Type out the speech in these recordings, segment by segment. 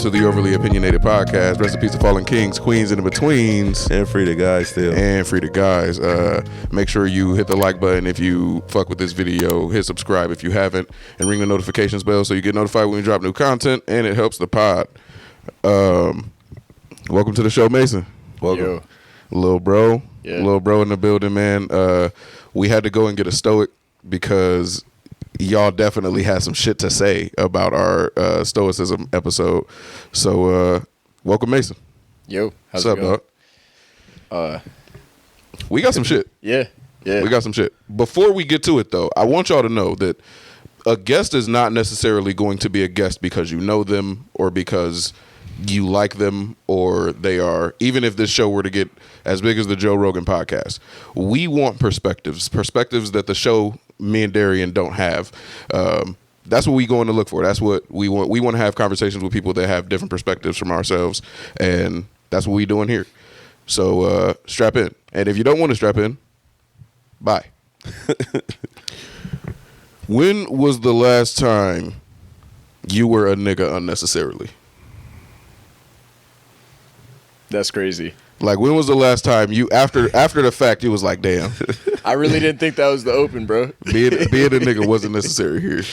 to the Overly Opinionated Podcast. Rest in peace to fallen kings, queens, and in-betweens. And free the guys still. And free the guys. Make sure you hit the like button if you fuck with this video. Hit subscribe if you haven't. And ring the notifications bell so you get notified when we drop new content. And it helps the pod. Welcome to the show, Mason. Welcome. Yo. Little bro. Yeah. Little bro in the building, man. We had to go and get a stoic because y'all definitely had some shit to say about our stoicism episode. So welcome, Mason. Yo, what's up, dog? We got some shit. Yeah. We got some shit. Before we get to it, though, I want y'all to know that a guest is not necessarily going to be a guest because you know them or because you like them or they are, even if this show were to get as big as the Joe Rogan podcast. We want perspectives that the show, me and Darian, don't have. That's what we going to look for. That's what we want. We want to have conversations with people that have different perspectives from ourselves, and that's what we doing here. So strap in. And if you don't want to strap in, bye. When was the last time you were a nigga unnecessarily? That's crazy. Like, when was the last time you, after the fact, you was like, damn. I really didn't think that was the open, bro. Being a nigga wasn't necessary here.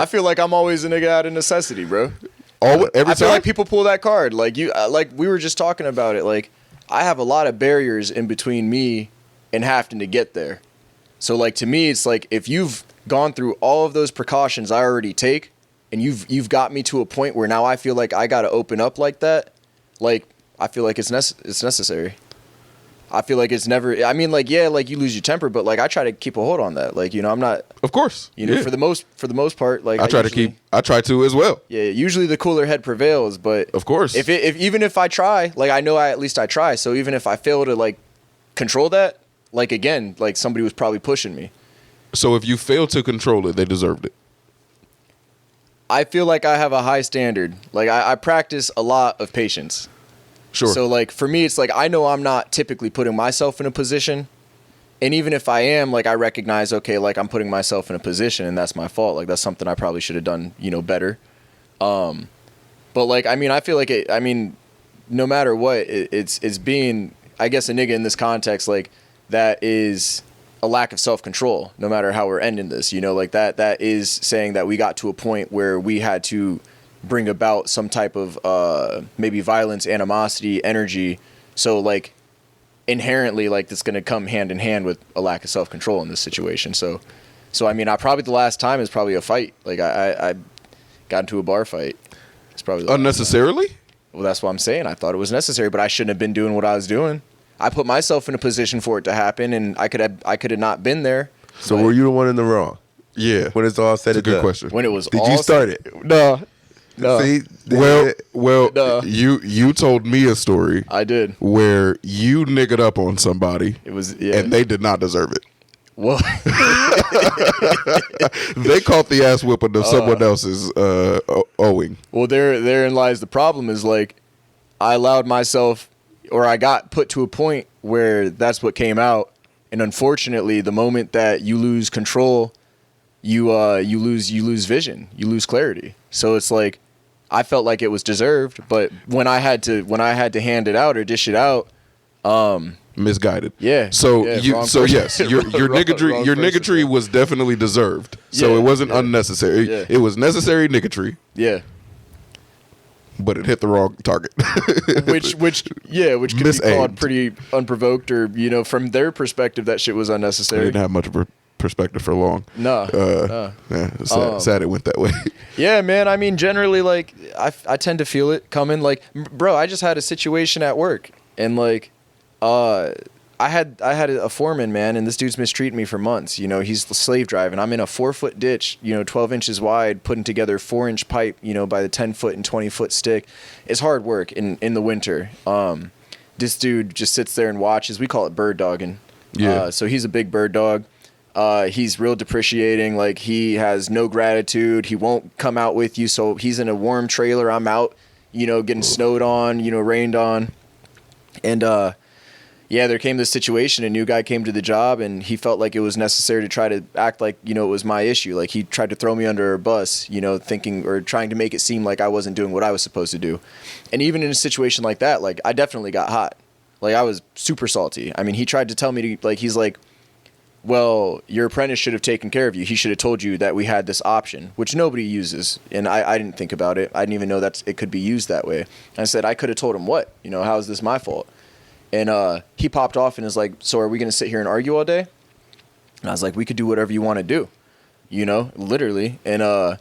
I feel like I'm always a nigga out of necessity, bro. Every I feel time? like people pull that card. Like like we were just talking about it. Like, I have a lot of barriers in between me and having to get there. So, like, to me, it's like if you've gone through all of those precautions I already take, and you've got me to a point where now I feel like I got to open up like that. Like, I feel like it's necessary. I feel like it's never. I mean, like, yeah, like you lose your temper, but like I try to keep a hold on that. Like, you know, I'm not. Of course. You know, for the most part, like I try to as well. Yeah, usually the cooler head prevails, but of course, if even if I try, like I know at least I try. So even if I fail to like control that, like again, like somebody was probably pushing me. So if you fail to control it, they deserved it. I feel like I have a high standard. Like I practice a lot of patience. Sure. So like for me, it's like I know I'm not typically putting myself in a position, and even if I am, like I recognize, okay, like I'm putting myself in a position, and that's my fault. Like that's something I probably should have done, you know, better. But like I mean, I feel like it. I mean, no matter what, it's being, I guess, a nigga in this context, like that is a lack of self-control. No matter how we're ending this, you know, like that is saying that we got to a point where we had to bring about some type of maybe violence, animosity, energy. So like inherently, like that's going to come hand in hand with a lack of self-control in this situation. So I mean, the last time is probably a fight. Like I got into a bar fight. It's probably unnecessarily. Well, that's what I'm saying. I thought it was necessary, but I shouldn't have been doing what I was doing. I put myself in a position for it to happen, and I could have not been there. So were you the one in the wrong? Yeah. When it's all said and done. Good question. When it was Did all you start it? No. See, well, no. You told me a story. I did. Where you niggered up on somebody. It was, yeah. And they did not deserve it. Well, they caught the ass whipping of someone else's owing. Well, therein lies the problem. Is like I allowed myself, or I got put to a point where that's what came out, and unfortunately, the moment that you lose control, you lose vision, you lose clarity. So it's like I felt like it was deserved, but when I had to hand it out or dish it out, misguided. Yeah. So yeah, yes, your niggatry was definitely deserved. So Yeah, it wasn't unnecessary. Yeah. It was necessary niggatry. Yeah. But it hit the wrong target. which could be called pretty unprovoked, or you know, from their perspective, that shit was I unnecessary. didn't have much of a perspective for long. No. Yeah, sad it went that way. Yeah, man. I mean, generally, like, I tend to feel it coming. Like, bro, I just had a situation at work, and like, I had a foreman, man, and this dude's mistreating me for months. You know, he's slave driving. I'm in a 4-foot ditch, you know, 12 inches wide, putting together 4-inch pipe, you know, by the 10-foot and 20-foot stick. It's hard work in the winter. This dude just sits there and watches. We call it bird dogging. Yeah. So he's a big bird dog. He's real depreciating. Like, he has no gratitude. He won't come out with you. So he's in a warm trailer. I'm out, you know, getting snowed on, you know, rained on. And, yeah, there came this situation. A new guy came to the job, and he felt like it was necessary to try to act like, you know, it was my issue. Like, he tried to throw me under a bus, you know, thinking or trying to make it seem like I wasn't doing what I was supposed to do. And even in a situation like that, like, I definitely got hot. Like, I was super salty. I mean, he tried to tell me to, like, he's like, well, your apprentice should have taken care of you. He should have told you that we had this option, which nobody uses. And I didn't think about it. I didn't even know that it could be used that way. And I said, I could have told him what? You know, how is this my fault? And he popped off and is like, so are we going to sit here and argue all day? And I was like, we could do whatever you want to do, you know, literally. And I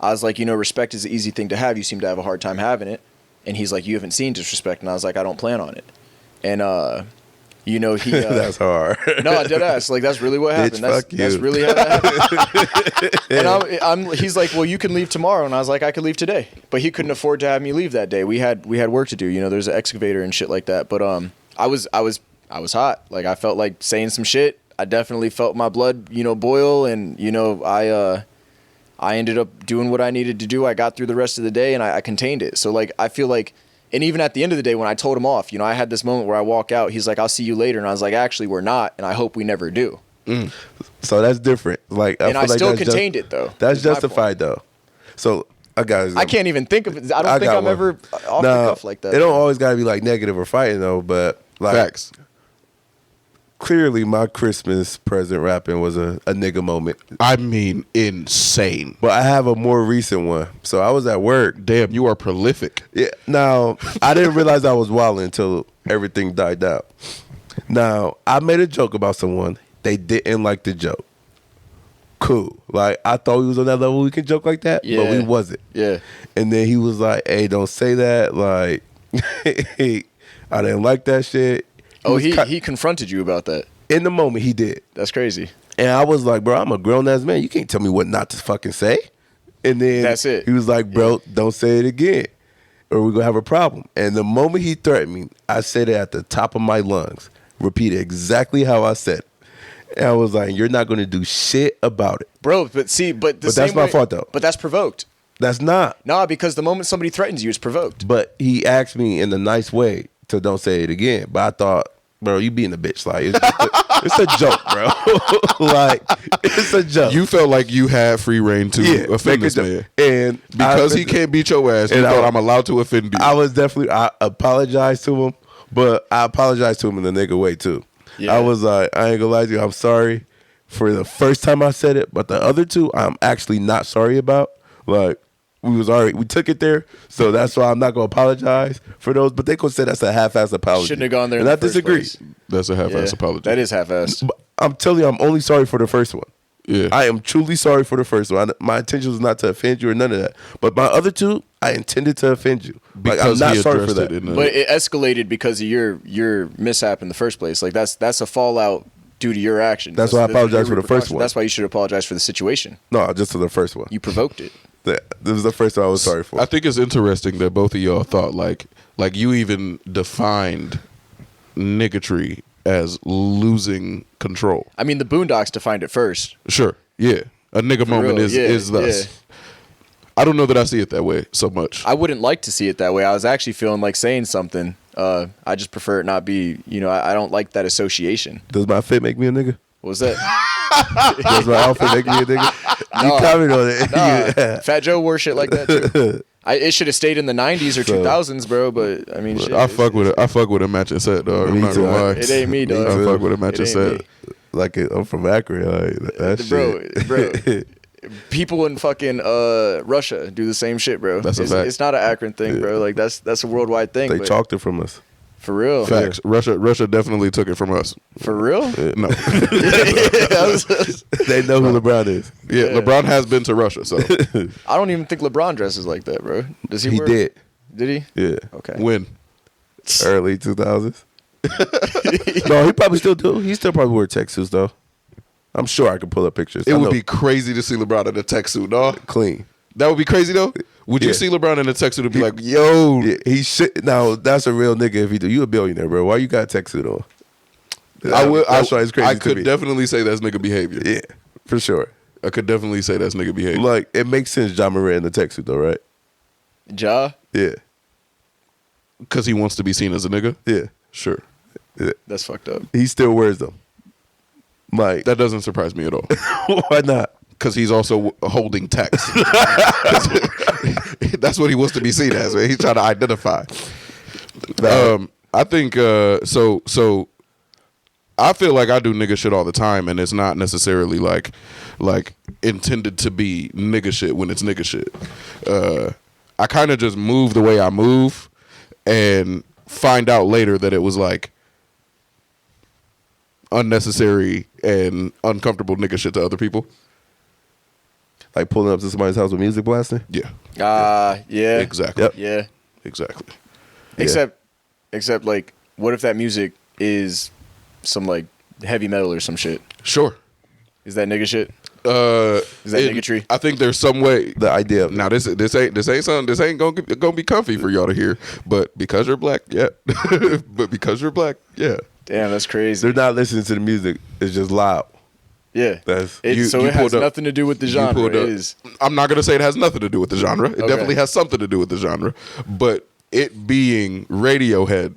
was like, you know, respect is an easy thing to have. You seem to have a hard time having it. And he's like, you haven't seen disrespect. And I was like, I don't plan on it. And, you know, he... That's hard. No, dead ass. Like, that's really what happened. Bitch, That's really how that happened. And he's like, well, you can leave tomorrow. And I was like, I could leave today. But he couldn't afford to have me leave that day. We had work to do. You know, there's an excavator and shit like that. But I was hot. Like, I felt like saying some shit. I definitely felt my blood, you know, boil. And, you know, I ended up doing what I needed to do. I got through the rest of the day and I contained it. So, like, I feel like... And even at the end of the day, when I told him off, you know, I had this moment where I walk out. He's like, I'll see you later. And I was like, actually, we're not. And I hope we never do. So that's different. Like, I still contained it, though. That's justified, though. So, I can't even think of it. I don't think I'm ever off the cuff like that. It don't always got to be, like, negative or fighting, though. But, like, Facts. Clearly, my Christmas present wrapping was a nigga moment. I mean, insane. But I have a more recent one. So I was at work. Damn, you are prolific. Yeah. Now, I didn't realize I was wilding until everything died down. Now, I made a joke about someone. They didn't like the joke. Cool. Like, I thought we was on that level we could joke like that, but we wasn't. Yeah. And then he was like, hey, don't say that. Like, I didn't like that shit. He confronted you about that. In the moment, he did. That's crazy. And I was like, bro, I'm a grown-ass man. You can't tell me what not to fucking say. And then that's it. He was like, bro, don't say it again or we're going to have a problem. And the moment he threatened me, I said it at the top of my lungs, repeated exactly how I said it. And I was like, you're not going to do shit about it. Bro, but see, but that's my fault, though. But that's provoked. That's not. Nah, because the moment somebody threatens you, it's provoked. But he asked me in a nice way to don't say it again. But I thought, bro, you being a bitch. Like, it's a joke, bro. Like, it's a joke. You felt like you had free reign to offend this man. And because he can't beat your ass, you thought I'm allowed to offend you. I apologized to him, but I apologized to him in the nigga way, too. Yeah. I was like, I ain't gonna lie to you, I'm sorry for the first time I said it, but the other two, I'm actually not sorry about. Like, we took it there, so that's why I'm not gonna apologize for those. But they could say that's a half-ass apology. Shouldn't have gone there. And I disagree. Place. That's a half-ass apology. That is half-assed. But I'm telling you, I'm only sorry for the first one. Yeah, I am truly sorry for the first one. My intention was not to offend you or none of that. But my other two, I intended to offend you. Because like, I'm not sorry for that. But it escalated because of your mishap in the first place. Like that's a fallout due to your actions. That's why I apologize for the first one. That's why you should apologize for the situation. No, just for the first one. You provoked it. This was the first one I was sorry for. I think it's interesting that both of y'all thought like you even defined niggatry as losing control. I mean, the Boondocks defined it first. Sure, yeah. A nigga For moment real, is thus. Yeah. I don't know that I see it that way so much. I wouldn't like to see it that way. I was actually feeling like saying something. I just prefer it not be, you know, I don't like that association. Does my fit make me a nigga? What was that? Does my outfit make me a nigga? You comment on it. Yeah. Fat Joe wore shit like that too. It should have stayed in the 90s or 2000s, bro. But I mean, shit, I fuck with it. I fuck with a matching set, dog. I'm not gonna lie. It ain't me, dog. I fuck with a matching set. Like I'm from Akron, like, that bro. People in fucking Russia do the same shit, bro. That's a fact. It's not an Akron thing, bro. Like that's a worldwide thing. They chalked it from us. For real. Facts. Russia definitely took it from us. For real? No. They know who LeBron is. Yeah, LeBron has been to Russia, so. I don't even think LeBron dresses like that, bro. Does he? He did. Did he? Yeah. Okay. When? Early 2000s. No, he probably still do. He still probably wear tech suits though. I'm sure I could pull up pictures. It would be crazy to see LeBron in a tech suit, dog. Clean. That would be crazy though. Would you see LeBron in a tech suit and be like, "Yo, he should"? Now that's a real nigga. If he do, you a billionaire, bro. Why you got a tech suit on? I would. That's why it's crazy. I could definitely say that's nigga behavior. Yeah, for sure. I could definitely say that's nigga behavior. Like it makes sense. Ja Morant in the tech suit though, right? Ja. Yeah. Because he wants to be seen as a nigga. Yeah. Sure. That's fucked up. He still wears them. Like That doesn't surprise me at all. why not? Because he's also holding text. That's what he wants to be seen as, man. He's trying to identify. I think so I feel like I do nigga shit all the time, and it's not necessarily like intended to be nigga shit when it's nigga shit. I kind of just move the way I move and find out later that it was like unnecessary and uncomfortable nigga shit to other people. Like pulling up to somebody's house with music blasting? Yeah. Yeah. Exactly. Yep. Yeah. Exactly. Except like, what if that music is some like heavy metal or some shit? Sure. Is that nigga shit? Is that niggatry? I think there's some way. The idea of Now this ain't something. This ain't gonna be comfy for y'all to hear. But because you're black, yeah. But because you're black, yeah. Damn, that's crazy. they're not listening to the music. It's just loud. Yeah. That's It has pulled up- nothing to do with the genre. It is. I'm not gonna say it has nothing to do with the genre. It definitely has something to do with the genre. But it being Radiohead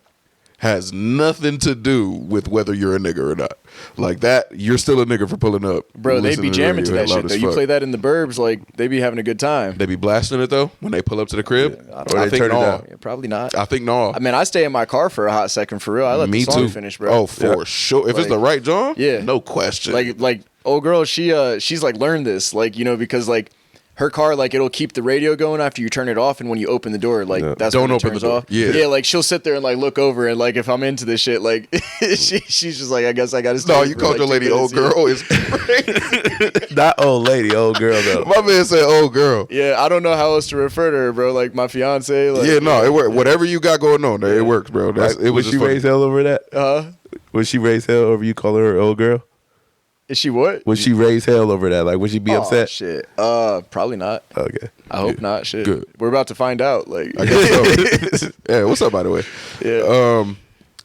has nothing to do with whether you're a nigga or not. Like that, you're still a nigga for pulling up. Bro, they be listening jamming to Radiohead that loud shit as though. You fuck. play that in the burbs, like they be having a good time. They be blasting it though when they pull up to the crib. I Or I they think turn it no. down. Yeah, probably not. I think no. I mean, I stay in my car for a hot second for real. I let Me the song too. finish, bro. Oh, for sure. If it's Like- the right John, Yeah. no question. Like old girl, she's like learned this, like, you know, because like her car, like it'll keep the radio going after you turn it off, and when you open the door, like that's Don't when it open turns the door. off. Yeah. like she'll sit there and like look over, and like if I'm into this shit, like she's just like, I guess I gotta. no, stay you for, called like, your 2 lady old minutes, girl. Is crazy. not old lady, old girl though. My man said old girl. Yeah, I don't know how else to refer to her, bro. Like my fiance. Like, Yeah, no, it works. Whatever you got going on, it works, bro. That's, Like, it was would just she funny. raise hell over that? Would she raise hell over you calling her old girl? Is she what? Would she raise hell over that? Like, would she be Oh, upset? shit. Probably not. Okay. I hope not. Shit. Good. We're about to find out. Like, I guess so. Yeah, what's up, by the way? yeah.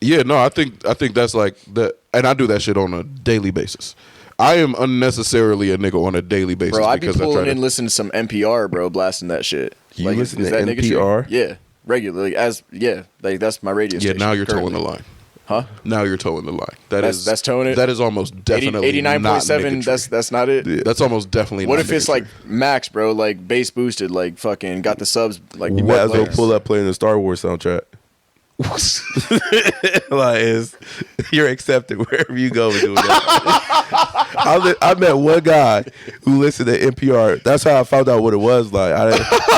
Yeah, no, I think that's like the, and I do that shit on a daily basis. I am unnecessarily a nigga on a daily basis Bro, I be because I pulling try to. in, listening to some NPR, bro, blasting that shit. You like, listen is to that nigga NPR? shit? Yeah, regularly. Like that's my radio Yeah, station. now you're currently. towing the line. Huh? Now you're towing the line. That's towing it? That is almost definitely 89.7. Not That's not it. niggatry. That's almost definitely. What not if it's niggatry. like max, bro? Like bass boosted, like fucking got the subs. Like You might as well pull up playing the Star Wars soundtrack. Like, you're accepted wherever you go. Doing that. I met one guy who listened to NPR. That's how I found out what it was. Like,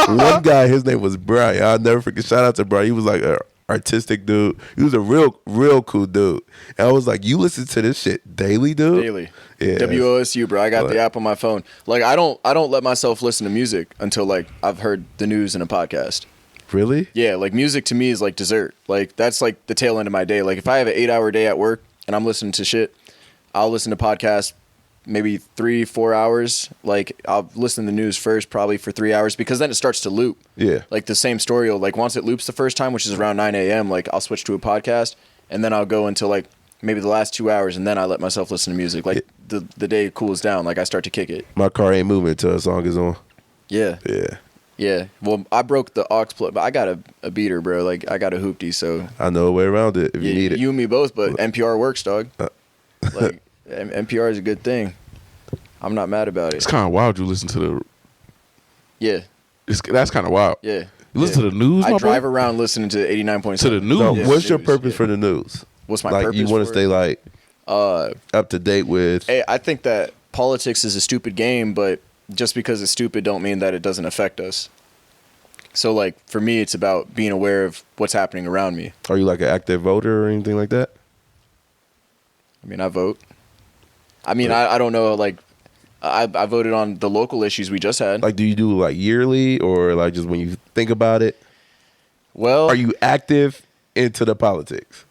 one guy, his name was Brian. I'll never forget. Shout out to Brian. He was like an artistic dude. He was a real cool dude. And I was like, you listen to this shit daily, dude? Daily. Yeah. WOSU, bro. I got the app on my phone. Like I don't let myself listen to music until like I've heard the news and a podcast. Really? Yeah, like music to me is like dessert. Like that's like the tail end of my day. Like if I have an 8-hour day at work and I'm listening to shit, I'll listen to podcasts maybe 3-4 hours. Like I'll listen to the news first probably for 3 hours because then it starts to loop. Yeah. Like the same story will, like once it loops the first time, which is around 9 a.m., like I'll switch to a podcast and then I'll go until like maybe the last 2 hours and then I let myself listen to music. Like the day cools down, like I start to kick it. My car ain't moving until a song is on. Yeah. Yeah. Yeah. Well, I broke the aux plug, but I got a beater, bro. Like I got a hoopty, so I know a way around it if yeah, you need it. you and me both, but NPR works, dog. Like NPR is a good thing. I'm not mad about it's it. kind of wild. You listen to the. Yeah. That's kind of wild. Yeah. You listen to the news. I my drive boy? around listening to 89.7. To the news. No, Yeah, what's your news, purpose yeah. for the news? What's my like, purpose? you want to for stay it? like up to date with. Hey, I think that politics is a stupid game, but just because it's stupid don't mean that it doesn't affect us. So like for me, it's about being aware of what's happening around me. Are you like an active voter or anything like that? I mean, I vote. I mean, I don't know. Like, I voted on the local issues we just had. Like, do you do like yearly or like just when you think about it? Well, Are you active into the politics?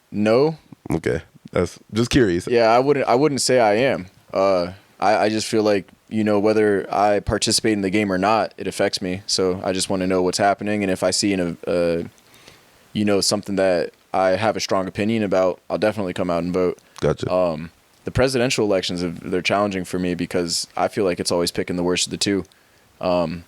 No. Okay, that's just curious. Yeah, I wouldn't say I am. I just feel like, you know, whether I participate in the game or not, it affects me. So I just want to know what's happening, and if I see you know, something that I have a strong opinion about, I'll definitely come out and vote. Gotcha. The presidential elections, they're challenging for me because I feel like it's always picking the worst of the two. And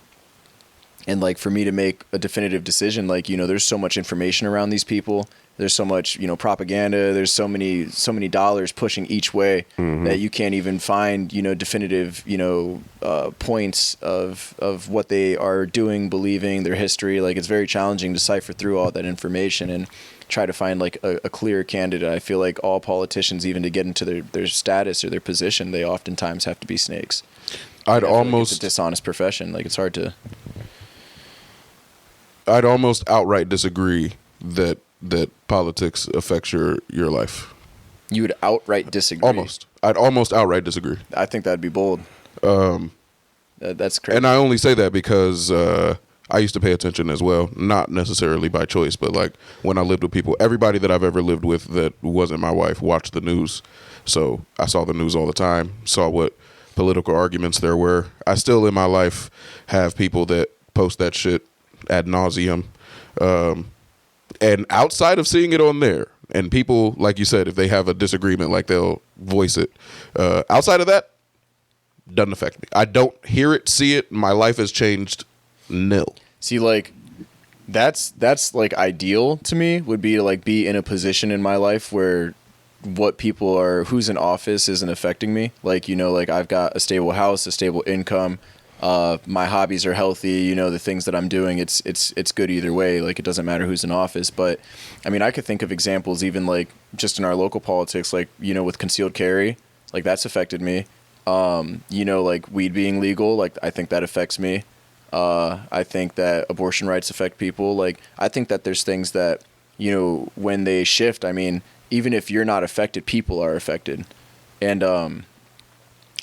like for me to make a definitive decision, like, you know, there's so much information around these people There's so much, propaganda. There's so many dollars pushing each way that you can't even find, definitive, points of what they are doing, believing, their history. Like, it's very challenging to cipher through all that information and try to find like a clear candidate. I feel like all politicians, even to get into their status or their position, they oftentimes have to be snakes. It's a dishonest profession. Like, it's hard to. I'd almost outright disagree that politics affects your life. You would outright disagree? I'd almost outright disagree. I think that'd be bold. That's crazy. And I only say that because I used to pay attention as well, not necessarily by choice, but like when I lived with people, everybody that I've ever lived with that wasn't my wife watched the news. So I saw the news all the time, saw what political arguments there were. I still in my life have people that post that shit ad nauseum. And outside of seeing it on there, and people, like you said, if they have a disagreement, like they'll voice it. Outside of that, doesn't affect me. I don't hear it, see it. My life has changed nil. See, like, that's like ideal to me, would be to like be in a position in my life where who's in office isn't affecting me. Like, like I've got a stable house, a stable income. My hobbies are healthy, the things that I'm doing, it's good either way. Like, it doesn't matter who's in office. But I mean, I could think of examples even like just in our local politics, like, with concealed carry, like that's affected me. Like weed being legal, like I think that affects me. I think that abortion rights affect people. Like, I think that there's things that, when they shift, I mean, even if you're not affected, people are affected. And,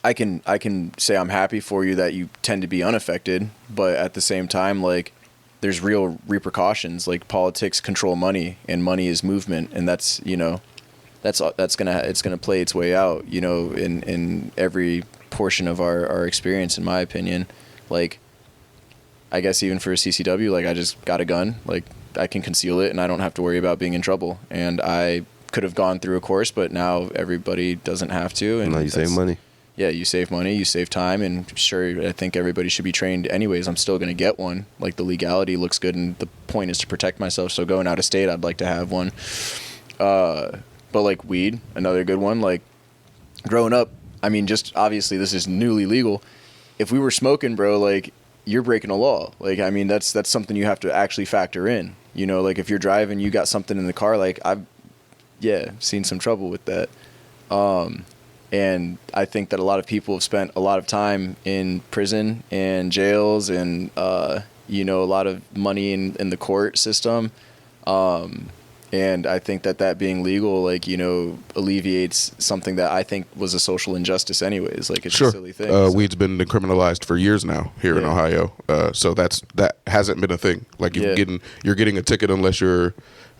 I can say I'm happy for you that you tend to be unaffected, but at the same time, like, there's real repercussions. Like, politics control money, and money is movement, and that's gonna play its way out, in every portion of our experience, in my opinion. Like, I guess even for a CCW, like, I just got a gun, like, I can conceal it, and I don't have to worry about being in trouble. And I could have gone through a course, but now everybody doesn't have to. And now you save money. Yeah, you save money, you save time, and sure, I think everybody should be trained anyways. I'm still going to get one. Like, the legality looks good, and the point is to protect myself, so going out of state, I'd like to have one. But, like, weed, another good one. Like, growing up, I mean, just obviously this is newly legal. If we were smoking, bro, like, you're breaking a law. Like, I mean, that's something you have to actually factor in. Like, if you're driving, you got something in the car, like, I've seen some trouble with that. And I think that a lot of people have spent a lot of time in prison and jails and, a lot of money in the court system. And I think that being legal, like, alleviates something that I think was a social injustice anyways. Like, it's a silly thing. Weed's been decriminalized for years now here in Ohio. So that hasn't been a thing. Like, you're getting a ticket unless you're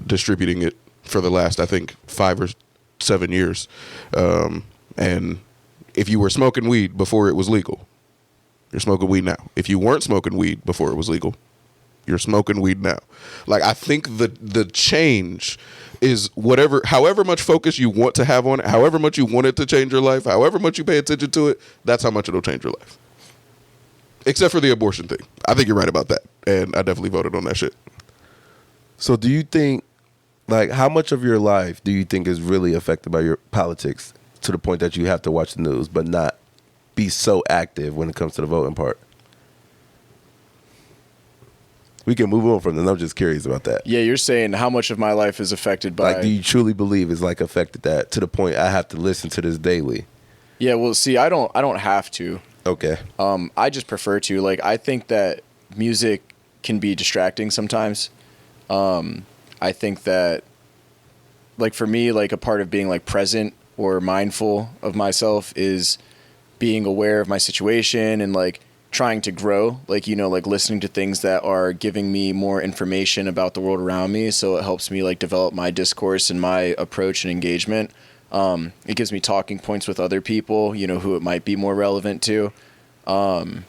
distributing it for the last, I think, 5 or 7 years. And if you were smoking weed before it was legal, you're smoking weed now. If you weren't smoking weed before it was legal, you're smoking weed now. Like, I think the change is however much focus you want to have on it, however much you want it to change your life, however much you pay attention to it, that's how much it'll change your life. Except for the abortion thing. I think you're right about that. And I definitely voted on that shit. So do you think, like, how much of your life do you think is really affected by your politics to the point that you have to watch the news but not be so active when it comes to the voting part? We can move on from that. I'm just curious about that. Yeah, you're saying how much of my life is affected by... Like, do you truly believe it's, like, affected that to the point I have to listen to this daily? Yeah, well, see, I don't have to. Okay. I just prefer to. Like, I think that music can be distracting sometimes. I think that, like, for me, like, a part of being, like, present or mindful of myself is being aware of my situation and, like, trying to grow, like, like listening to things that are giving me more information about the world around me. So it helps me, like, develop my discourse and my approach and engagement. It gives me talking points with other people, who it might be more relevant to. And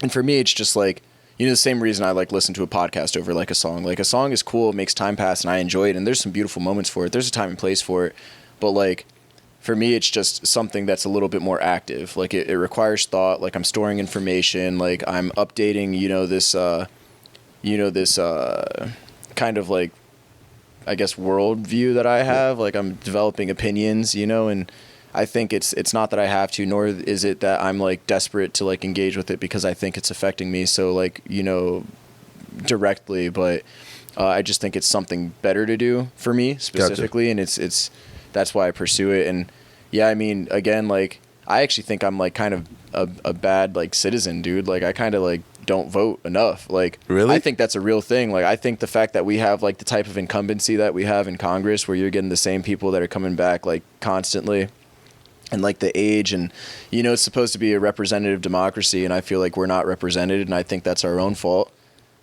for me, it's just like, the same reason I like listen to a podcast over like a song. Like, a song is cool, it makes time pass, and I enjoy it, and there's some beautiful moments for it. There's a time and place for it. But, like, for me, it's just something that's a little bit more active. Like, it requires thought. Like, I'm storing information. Like, I'm updating, this kind of, like, I guess, worldview that I have. Like, I'm developing opinions, you know, and I think it's not that I have to, nor is it that I'm like desperate to like engage with it because I think it's affecting me so, like, you know, directly, but I just think it's something better to do for me specifically. Gotcha. And it's that's why I pursue it. And yeah, I mean, again, like, I actually think I'm like kind of a bad like citizen, dude. Like, I kind of like don't vote enough. Like, really? I think that's a real thing. Like, I think the fact that we have like the type of incumbency that we have in Congress, where you're getting the same people that are coming back like constantly, and like the age, and you know, it's supposed to be a representative democracy, and I feel like we're not represented, and I think that's our own fault.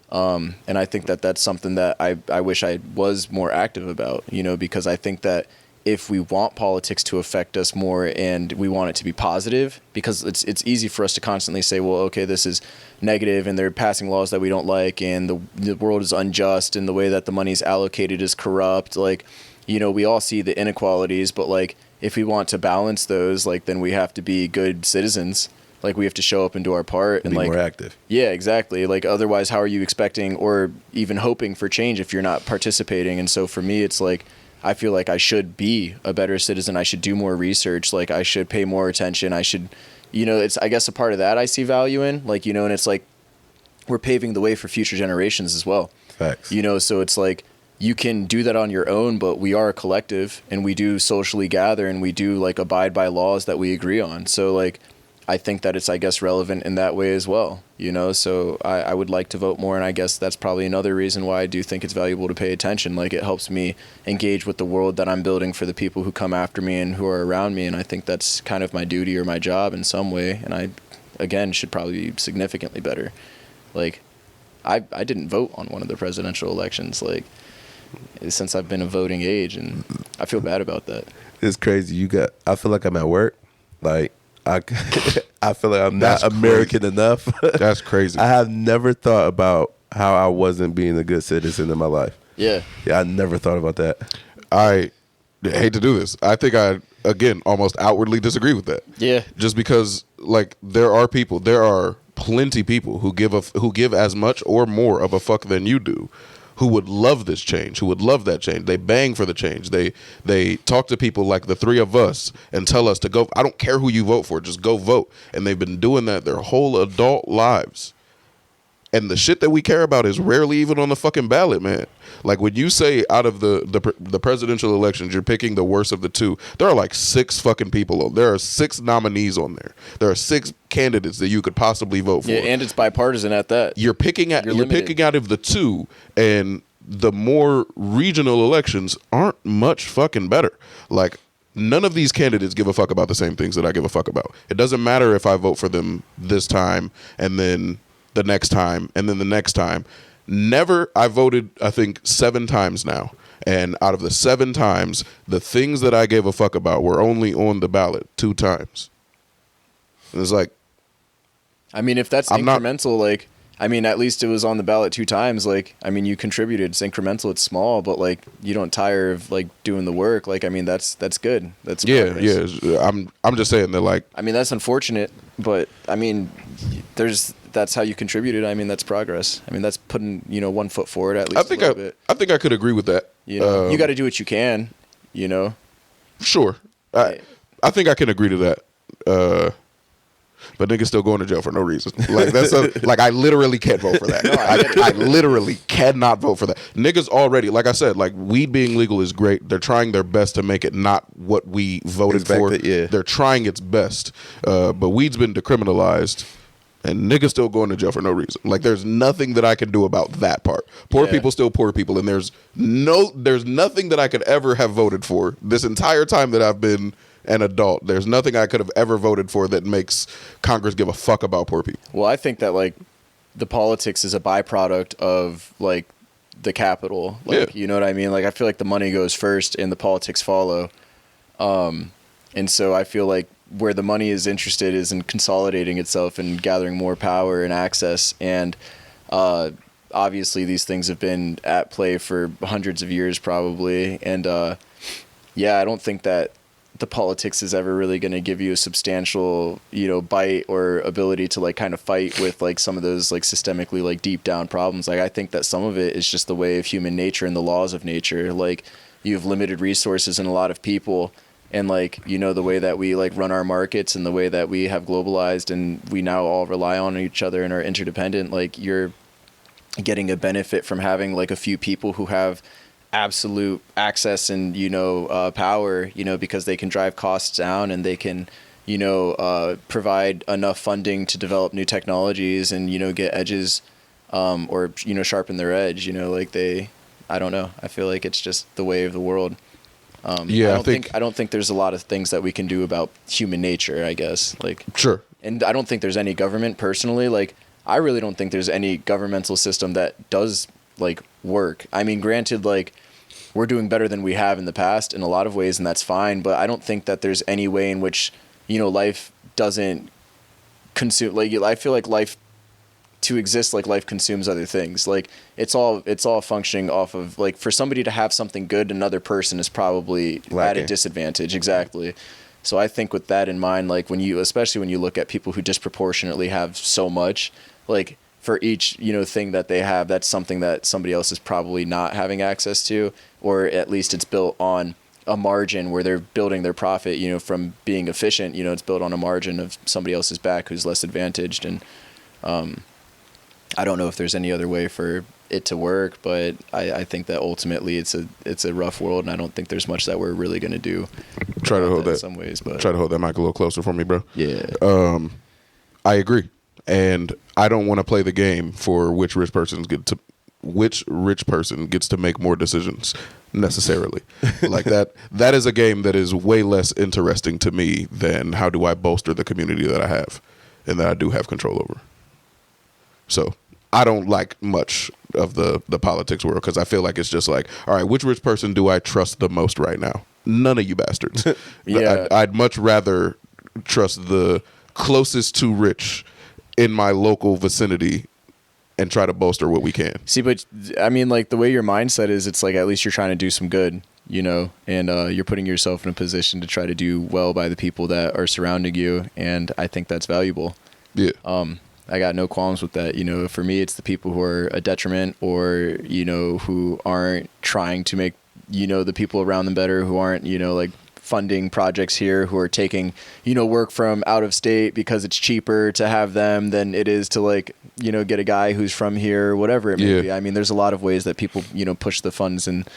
And I think that that's something that I wish I was more active about, you know, because I think that if we want politics to affect us more and we want it to be positive, because it's easy for us to constantly say, well, okay, this is negative and they're passing laws that we don't like and the world is unjust and the way that the money is allocated is corrupt. Like, you know, we all see the inequalities, but like, if we want to balance those, like, then we have to be good citizens. Like, we have to show up and do our part and be like more active. Yeah, exactly. Like, otherwise, how are you expecting or even hoping for change if you're not participating? And so for me, it's like, I feel like I should be a better citizen. I should do more research. Like, I should pay more attention. I should, you know, it's, I guess, a part of that I see value in, like, you know, and it's like, we're paving the way for future generations as well. Facts. You know, so it's like, you can do that on your own, but we are a collective and we do socially gather and we do like abide by laws that we agree on. So like, I think that it's, I guess, relevant in that way as well, you know? So I would like to vote more, and I guess that's probably another reason why I do think it's valuable to pay attention. Like, it helps me engage with the world that I'm building for the people who come after me and who are around me, and I think that's kind of my duty or my job in some way, and I, again, should probably be significantly better. Like, I didn't vote on one of the presidential elections, like, since I've been of voting age, and I feel bad about that. It's crazy. I feel like I'm at work, like, I feel like I'm not That's American crazy. enough. That's crazy. I have never thought about how I wasn't being a good citizen in my life. Yeah. Yeah, I never thought about that. I hate to do this. I think I, again, almost outwardly disagree with that. Yeah. Just because, like, there are plenty people who give as much or more of a fuck than you do, who would love this change, who would love that change. They bang for the change. They talk to people like the three of us and tell us to go. I don't care who you vote for, just go vote. And they've been doing that their whole adult lives. And the shit that we care about is rarely even on the fucking ballot, man. Like, when you say out of the presidential elections, you're picking the worst of the two, there are like 6 fucking people on. There are 6 nominees on there. There are 6 candidates that you could possibly vote for. Yeah, and it's bipartisan at that. You're picking out of the two, and the more regional elections aren't much fucking better. Like, none of these candidates give a fuck about the same things that I give a fuck about. It doesn't matter if I vote for them this time and then the next time and then the next time. Never. I voted, I think, 7 times now. And out of the 7 times, the things that I gave a fuck about were only on the ballot 2 times. And it's like, I mean, if that's incremental, like, I mean, at least it was on the ballot 2 times. Like, I mean, you contributed. It's incremental. It's small, but like, you don't tire of like doing the work. Like, I mean, that's good. That's progress. Yeah. I'm just saying that, like, I mean, that's unfortunate, but I mean, that's how you contributed. I mean, that's progress. I mean, that's putting, you know, 1 foot forward at least. I think I could agree with that. You know, you got to do what you can. You know. Sure. I think I can agree to that. But niggas still going to jail for no reason. Like, that's like, I literally can't vote for that. No, I literally cannot vote for that. Niggas already, like I said, like, weed being legal is great. They're trying their best to make it not what we voted for. They're trying its best. But weed's been decriminalized, and niggas still going to jail for no reason. Like, there's nothing that I can do about that part. Poor people still poor people, and there's nothing that I could ever have voted for this entire time that I've been an adult. There's nothing I could have ever voted for that makes Congress give a fuck about poor people. Well, I think that, like, the politics is a byproduct of, like, the capital. Like, you know what I mean? Like, I feel like the money goes first and the politics follow. And so I feel like where the money is interested is in consolidating itself and gathering more power and access. And obviously these things have been at play for hundreds of years probably. And yeah, I don't think that the politics is ever really going to give you a substantial, bite or ability to like kind of fight with like some of those like systemically like deep down problems. Like I think that some of it is just the way of human nature and the laws of nature. Like you have limited resources and a lot of people, and like, the way that we like run our markets and the way that we have globalized and we now all rely on each other and are interdependent. Like you're getting a benefit from having like a few people who have absolute access and power, because they can drive costs down and they can provide enough funding to develop new technologies and get edges or sharpen their edge. I don't know, I feel like it's just the way of the world. I don't think there's a lot of things that we can do about human nature, I guess, like Sure. And I don't think there's any government personally, like I really don't think there's any governmental system that does like work. I mean, granted, like we're doing better than we have in the past in a lot of ways, and that's fine. But I don't think that there's any way in which, life doesn't consume. Like I feel like life to exist, like life consumes other things. Like it's all functioning off of like for somebody to have something good, another person is probably at a disadvantage. Exactly. So I think with that in mind, like especially when you look at people who disproportionately have so much, like for each, thing that they have, that's something that somebody else is probably not having access to, or at least it's built on a margin where they're building their profit, from being efficient, it's built on a margin of somebody else's back who's less advantaged. And I don't know if there's any other way for it to work, but I think that ultimately it's a rough world, and I don't think there's much that we're really going to do. Try to hold that in some ways, but try to hold that mic a little closer for me, bro. Yeah. I agree. And I don't want to play the game for which rich person gets to make more decisions necessarily. Like that is a game that is way less interesting to me than how do I bolster the community that I have and that I do have control over. So I don't like much of the politics world because I feel like it's just like, all right, which rich person do I trust the most right now? None of you bastards. Yeah. I'd much rather trust the closest to rich in my local vicinity and try to bolster what we can. See, but I mean, like the way your mindset is, it's like at least you're trying to do some good, and you're putting yourself in a position to try to do well by the people that are surrounding you, and I think that's valuable. Yeah. I got no qualms with that. For me, it's the people who are a detriment or, who aren't trying to make, the people around them better, who aren't, like funding projects here, who are taking, work from out of state because it's cheaper to have them than it is to like, get a guy who's from here, whatever it may be. I mean, there's a lot of ways that people, push the funds and,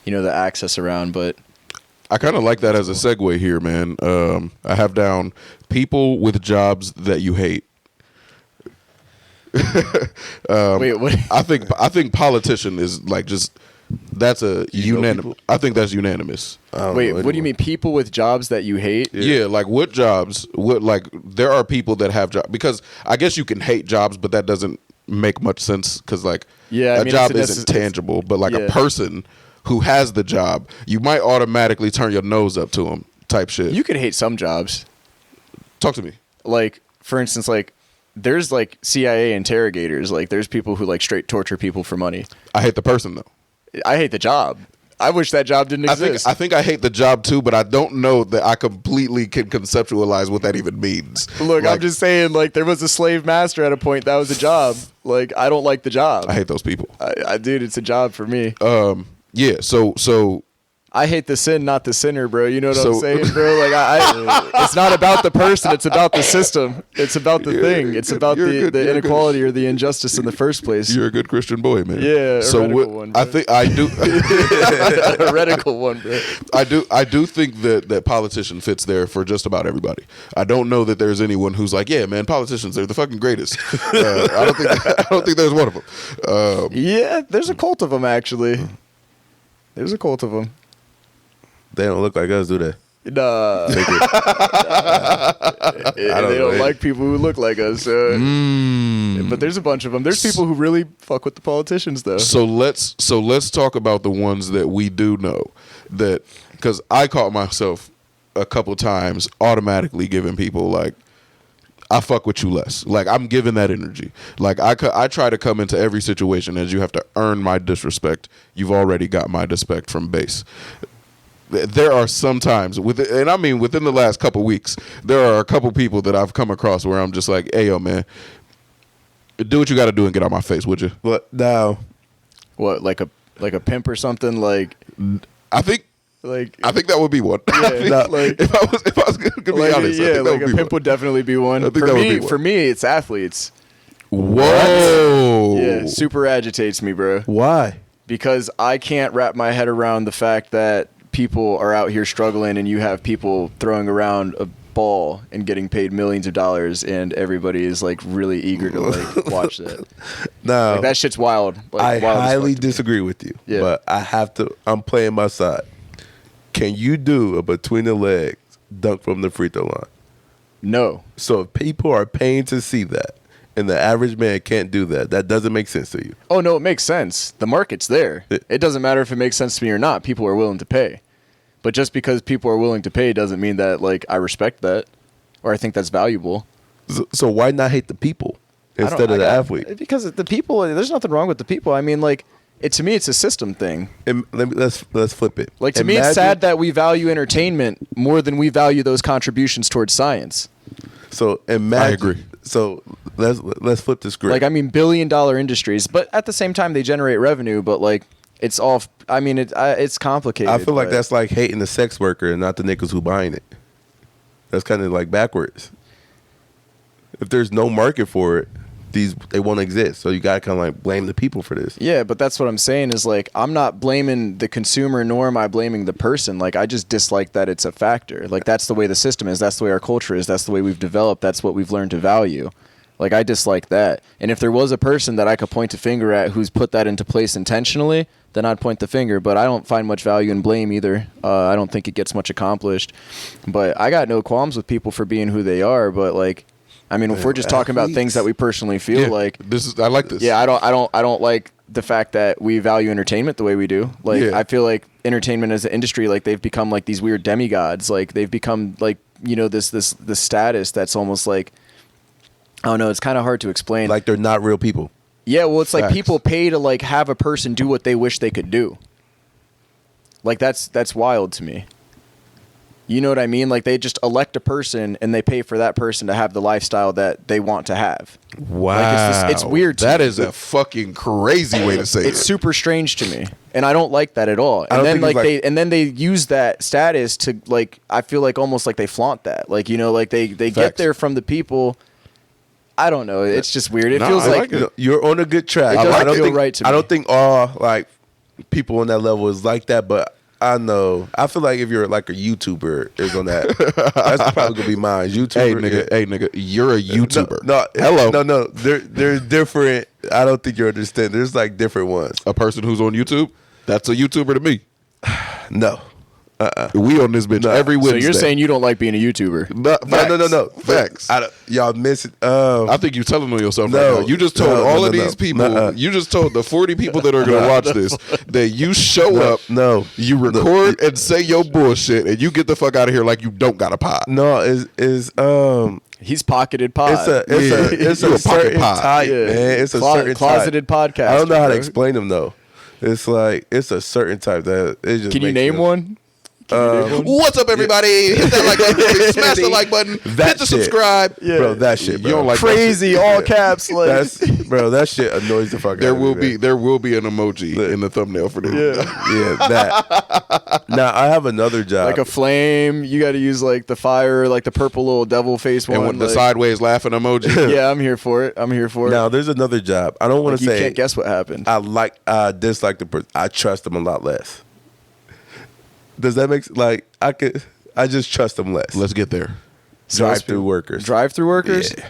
the access around, but I kind of like that as a segue here, man. I have down people with jobs that you hate. Wait, what? I think politician is like just that's a unanimous. I think that's unanimous. Wait, what do you mean people with jobs that you hate? Yeah, like what jobs? What like there are people that have jobs because I guess you can hate jobs, but that doesn't make much sense because like a job isn't tangible, but like a person who has the job, you might automatically turn your nose up to them. Type shit. You could hate some jobs. Talk to me. Like for instance, like. There's like CIA interrogators. Like there's people who like straight torture people for money. I hate the person though. I hate the job. I wish that job didn't exist. I think I hate the job too, but I don't know that I completely can conceptualize what that even means. Look, like, I'm just saying, like there was a slave master at a point. That was a job. Like I don't like the job. I hate those people. Dude, it's a job for me. Yeah. So. I hate the sin, not the sinner, bro. You know what I'm saying, bro? Like, it's not about the person. It's about the system. It's about the thing. It's about the inequality or the injustice in the first place. You're a good Christian boy, man. Yeah, so one, bro. I think I do. A heretical one, bro. I do think that politician fits there for just about everybody. I don't know that there's anyone who's like, yeah, man, politicians, they're the fucking greatest. I don't think there's one of them. Yeah, there's a cult of them, actually. There's a cult of them. They don't look like us, do they? Nah. They don't like people who look like us. But there's a bunch of them. There's people who really fuck with the politicians, though. So let's talk about the ones that we do know. That because I caught myself a couple times automatically giving people like, I fuck with you less. Like I'm giving that energy. Like I try to come into every situation as you have to earn my disrespect. You've already got my disrespect from base. there are some times and I mean within the last couple weeks, there are a couple people that I've come across where I'm just like, hey yo man, do what you got to do and get out my face, would you? But now, What, like a pimp or something? Like I think that would be one. I think, like- if I was gonna be like, honest, I yeah, think that like would a be pimp one. would definitely be one. I think that would be one. For me, it's athletes. Whoa. Yeah, super agitates me, bro. why? Because I can't wrap my head around the fact that people are out here struggling and you have people throwing around a ball and getting paid millions of dollars and everybody is like really eager to like watch that. Now, Like that shit's wild. Like, I wild as highly fuck to me. disagree with you. Yeah. But I have to. I'm playing my side. Can you do a between the legs dunk from the free throw line? No. So if people are paying to see that, and the average man can't do that, that doesn't make sense to you. Oh no, it makes sense. The market's there. It doesn't matter if it makes sense to me or not. People are willing to pay. But just because people are willing to pay doesn't mean that like I respect that or I think that's valuable. So why not hate the people instead of the athlete? Because the people, there's nothing wrong with the people. I mean, like, to me, it's a system thing. And let's flip it. Like, to me, it's sad that we value entertainment more than we value those contributions towards science. So imagine. I agree. So let's flip the script. Like, I mean, $1 billion industries, but at the same time, they generate revenue. But like, it's all. I mean, it's complicated. I feel like but- that's like hating the sex worker and not the niggas who buying it. That's kind of like backwards. If there's no market for it, they won't exist. So you gotta kind of like blame the people for this. Yeah, but that's what I'm saying is like I'm not blaming the consumer nor am I blaming the person. Like I just dislike that it's a factor. Like that's the way the system is. That's the way our culture is. That's the way we've developed. That's what we've learned to value. Like I dislike that. And if there was a person that I could point a finger at who's put that into place intentionally, then I'd point the finger. But I don't find much value in blame either. I don't think it gets much accomplished. But I got no qualms with people for being who they are. But like, I mean, if we're just talking about things that we personally feel like, I like this. yeah, I don't like the fact that we value entertainment the way we do. Like, Yeah. I feel like entertainment as an industry, like they've become like these weird demigods. Like they've become like, you know, this status that's almost like, I don't know. It's kind of hard to explain. Like they're not real people. Yeah, well, it's like Facts. people pay to like have a person do what they wish they could do. Like that's wild to me. You know what I mean? Like they just elect a person and they pay for that person to have the lifestyle that they want to have. Wow. It's weird to That me. is a fucking crazy way to say It's it. super strange to me, and I don't like that at all. I And don't then think it's like they use that status to like I feel like almost like they flaunt that. Like you know, like they get Facts. there from the people. I don't know. It's just weird. It No, feels I like like it. You're on a good track. It doesn't I don't feel think, right to I me. don't think all like people on that level is like that, but I know. I feel like if you're like a YouTuber, is on that. That's probably gonna be mine. YouTuber. Hey nigga, you're a YouTuber. No, Hello. No. They're different. I don't think you understand. There's like different ones. A person who's on YouTube, that's a YouTuber to me. No. We on this bitch every so. Wednesday. You're saying you don't like being a YouTuber? No. Facts. Y'all miss it. I think you're telling on yourself No. right now. You just told No, all no, of no, these no. people, Nuh-uh. you just told the 40 people that are going to watch this that you show up, no. you record and say your bullshit, and you get the fuck out of here like you don't got a pot. No, is He's pocketed pod. it's You a a pocket certain pod. type, Yeah. man. It's a certain closeted type. podcast. I don't know how to bro. explain them though. It's like it's a certain type that it just. Can you makes name them- one? What's up, everybody? Hit that like button, smash the like button, That hit the shit. subscribe. Bro, that shit, bro. You don't like that Crazy, shit? all caps. Like That's bro. That shit annoys the fuck There out of me. will man. be an emoji in the thumbnail for this. Yeah, that. Now I have another job. like a flame. You got to use like the fire, like the purple little devil face one. And when the like- sideways laughing emoji. Yeah, I'm here for it. I'm here for it. Now there's another job. I don't want Like, to you say can't guess what happened. I dislike the person. I trust them a lot less. Does that make I just trust them less. Let's get there. Drive-through workers. Drive-through workers. Yeah.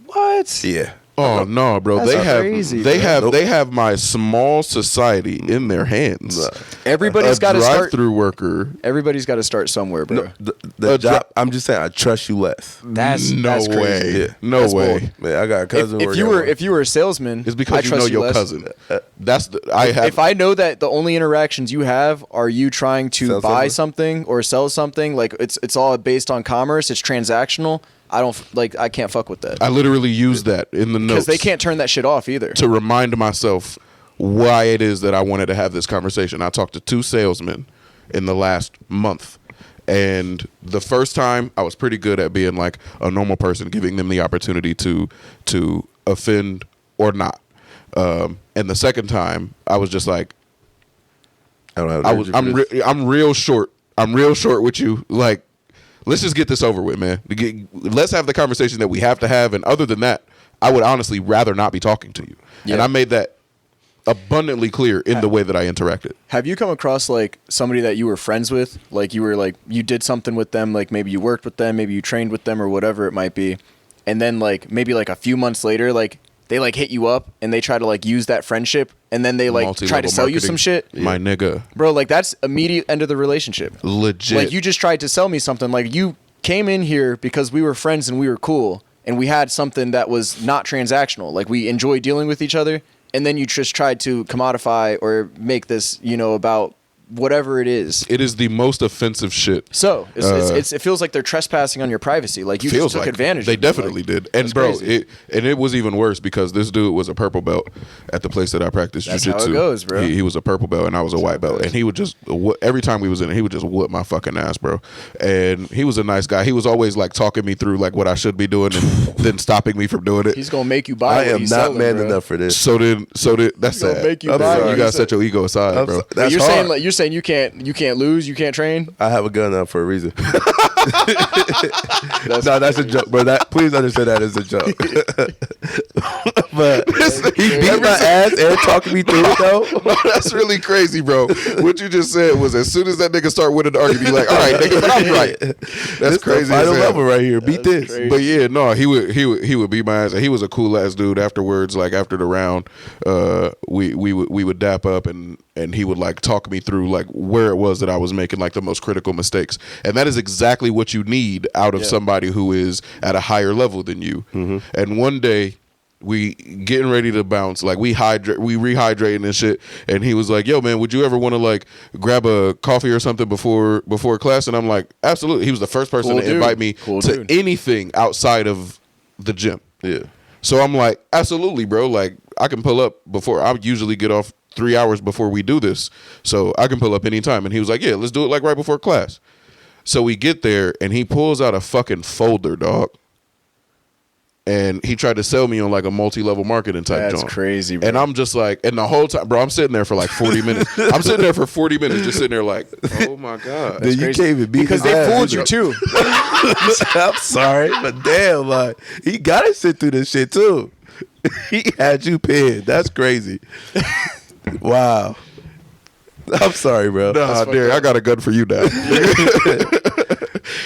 What? Yeah. Oh no, bro! That's They have crazy, they bro. have Nope. they have my small society in their hands. Everybody's A got to start. drive-through worker. Everybody's got to start somewhere, bro. The A dri- job. I'm just saying. I trust you less. That's no crazy. way. Yeah. No That's way. bold. Man, I got a If, cousin. if working you were at one. if you were a salesman, It's I because you trust know your less. cousin. That's the I have. If I know that the only interactions you have are you trying to Sell buy something? something or sell something, like it's all based on commerce, it's transactional. I can't fuck with that I literally use that in the because notes they can't turn that shit off either. to remind myself why it is that I wanted to have this conversation. I talked to two salesmen, in the last month. And the first time I was pretty good at being like a normal person, giving them the opportunity to offend or not. And the second time I was just like, I'm real short. I'm real short with you. Like, let's just get this over with, man. Let's have the conversation that we have to have. And other than that, I would honestly rather not be talking to you. Yeah. And I made that abundantly clear in the way that I interacted. Have you come across like somebody that you were friends with? Like you did something with them, like maybe you worked with them, maybe you trained with them or whatever it might be. And then like maybe like a few months later, like they like hit you up and they try to like use that friendship and then they like try to sell you some shit. My nigga. Bro, like that's immediate end of the relationship. Legit. Like you just tried to sell me something. Like you came in here because we were friends and we were cool and we had something that was not transactional. Like we enjoyed dealing with each other. And then you just tried to commodify or make this, about whatever it is. It is the most offensive shit. So it feels like they're trespassing on your privacy. Like you just took advantage. They definitely did. And bro, it was even worse because this dude was a purple belt at the place that I practiced jiu-jitsu. That's how it goes, bro. He was a purple belt and I was a white belt, and he would just every time we was in it, he would just whoop my fucking ass, bro. And he was a nice guy. He was always like talking me through like what I should be doing and then stopping me from doing it. He's gonna make you buy. I am not man enough for this. So that's sad. Make you you gotta set your ego aside, bro. You're saying you can't lose, you can't train. I have a gun up for a reason. That's a joke, bro. Please understand that as a joke. But he beat my ass and talking me through it though. No, that's really crazy, bro. What you just said was as soon as that nigga start winning the argument, you like, all right, nigga, but I'm right. That's this crazy. Final level right here. Beat this. Crazy. But yeah, no, he would beat my ass. And he was a cool ass dude. Afterwards, like after the round, we would dap up and he would like talk me through like where it was that I was making like the most critical mistakes. And that is exactly what you need out of somebody who is at a higher level than you. Mm-hmm. And one day we getting ready to bounce, like we rehydrating and shit, and he was like, yo man, would you ever want to like grab a coffee or something before class? And I'm like, absolutely. He was the first person to invite me to anything outside of the gym. Yeah. So I'm like, absolutely, bro. Like I can pull up before. I usually get off 3 hours before we do this, so I can pull up anytime. And he was like, yeah, let's do it like right before class. So we get there and he pulls out a fucking folder, dog. And he tried to sell me on like a multi-level marketing type joint. That's crazy, bro. And I'm just like, and the whole time, bro, I'm sitting there for like 40 minutes. I'm sitting there for 40 minutes just sitting there like, oh my God. Then you can't even beat because they fooled you too. I'm sorry, but damn, like he gotta sit through this shit too. He had you pinned. That's crazy. Wow. I'm sorry, bro. Nah, Derek, I got a gun for you now.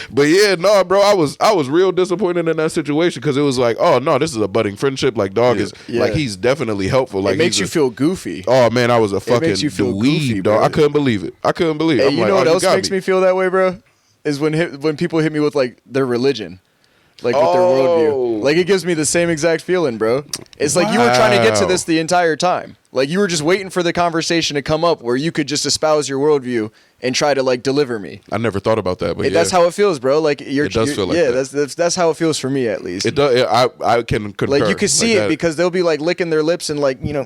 But yeah, no, bro, I was real disappointed in that situation because it was like, oh no, this is a budding friendship. Like dog is like he's definitely helpful. Like it makes you feel goofy. Oh man, I was a fucking dweeb, dog. I couldn't believe it. Hey, you know what else makes me feel that way, bro? Is when people hit me with like their religion. Like with their worldview. Like it gives me the same exact feeling, bro. It's like you were trying to get to this the entire time. Like you were just waiting for the conversation to come up where you could just espouse your worldview and try to like deliver me. I never thought about that, but that's how it feels, bro. Like it does feel like that. That's how it feels for me at least. It does. I can concur. Like you can see it because they'll be like licking their lips and like like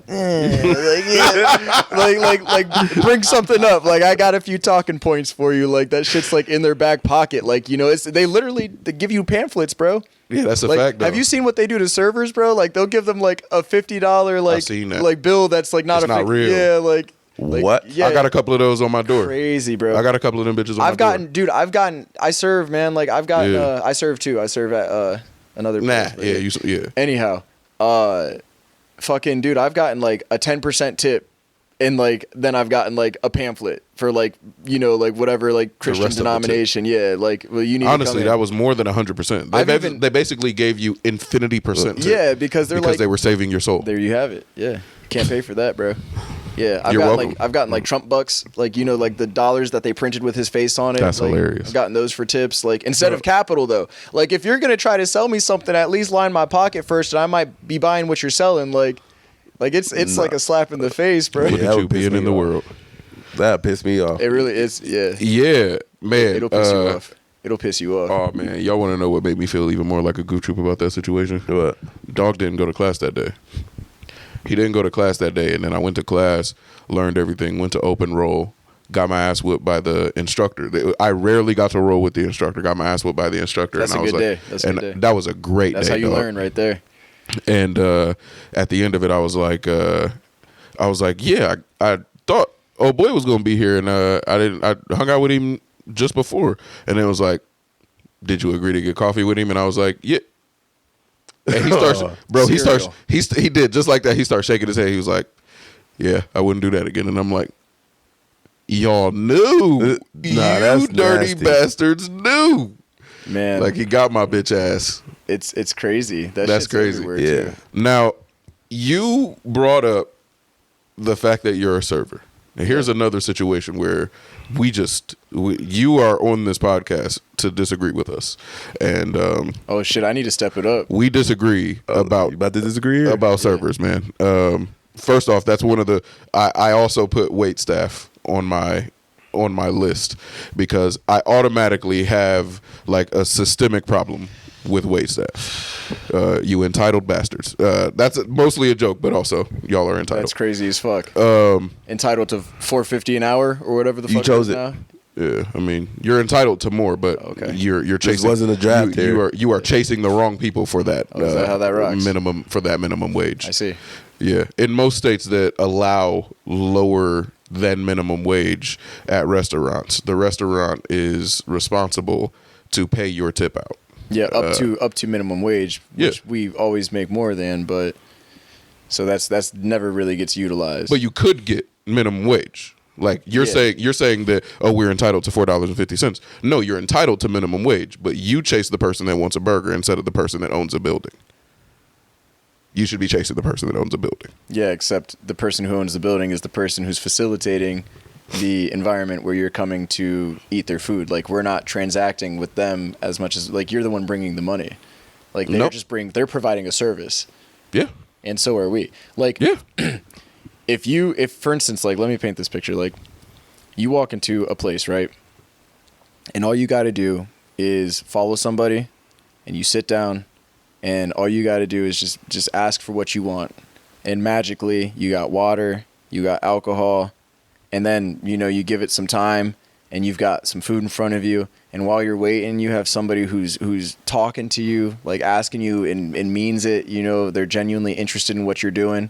bring something up. Like I got a few talking points for you. Like that shit's like in their back pocket. Like they literally give you pamphlets, bro. Yeah, that's a like, fact. Though. Have you seen what they do to servers, bro? Like they'll give them like a $50 like bill that's like not real. Yeah, like what? Yeah, I got a couple of those on my door. Crazy, bro. I got a couple of them bitches on my door. I serve, man. Like I've gotten I serve too. I serve at another place. Anyhow, fucking dude, I've gotten like a 10% tip. And like then I've gotten like a pamphlet for like like whatever like Christian denomination. Yeah, like you need. Honestly, that was more than 100%. They basically gave you infinity percent. Yeah, because they were saving your soul. There you have it. Yeah, can't pay for that, bro. Yeah, I've gotten like Trump bucks, like like the dollars that they printed with his face on it. That's like, hilarious. I've gotten those for tips. Like instead of capital though. Like if you're gonna try to sell me something, at least line my pocket first, and I might be buying what you're selling. Like it's like a slap in the face, bro. Look at you being in the world. That pissed me off. It really is. Yeah. Yeah, man. It'll piss you off. It'll piss you off. Oh man, y'all want to know what made me feel even more like a goof troop about that situation? What? Dog didn't go to class that day. He didn't go to class that day, and then I went to class, learned everything, went to open roll, got my ass whooped by the instructor. I rarely got to roll with the instructor. Got my ass whooped by the instructor. That's and a I was good day. That's a and good day. that was a great That's day. how you dog. learn right there. And at the end of it, I was like, yeah, I thought old boy was gonna be here, and I hung out with him just before, and it was like, did you agree to get coffee with him? And I was like, yeah. And he starts, bro. Cereal. He did just like that. He started shaking his head. He was like, yeah, I wouldn't do that again. And I'm like, y'all knew, Nah, you that's dirty nasty. bastards knew. Man, Like he got my bitch ass. it's crazy. That's Shit's crazy. everywhere, Yeah. too. Now, you brought up the fact that you're a server. Now, here's another situation where you are on this podcast to disagree with us, and Oh shit, I need to step it up. we disagree You about about to disagree here? about servers, man. First off, that's one of the. I also put wait staff on my list because I automatically have like a systemic problem with wait staff. You entitled bastards. That's mostly a joke, but also y'all are entitled. That's crazy as fuck. Entitled to $4.50 an hour or whatever the fuck. You chose is it. now. Yeah, I mean you're entitled to more, but Okay. you're chasing. wasn't a draft here. You are chasing the wrong people for that. Oh, is that how that rocks? minimum wage. I see. Yeah, in most states that allow lower than minimum wage at restaurants, the restaurant is responsible to pay your tip out. Yeah, up to minimum wage, which Yeah. we always make more than, but so that's never really gets utilized. But you could get minimum wage. Like you're saying that we're entitled to $4.50. No, you're entitled to minimum wage, but you chase the person that wants a burger instead of the person that owns a building. You should be chasing the person that owns a building. Yeah, except the person who owns the building is the person who's facilitating the environment where you're coming to eat their food. Like we're not transacting with them as much as like you're the one bringing the money. Like they're Nope. they're providing a service, Yeah. and so are we. Like Yeah. if for instance, like let me paint this picture. Like you walk into a place, right? And all you got to do is follow somebody and you sit down and all you got to do is just ask for what you want. And magically, you got water, you got alcohol, and then, you give it some time and you've got some food in front of you. And while you're waiting, you have somebody who's talking to you, like asking you and means it, they're genuinely interested in what you're doing.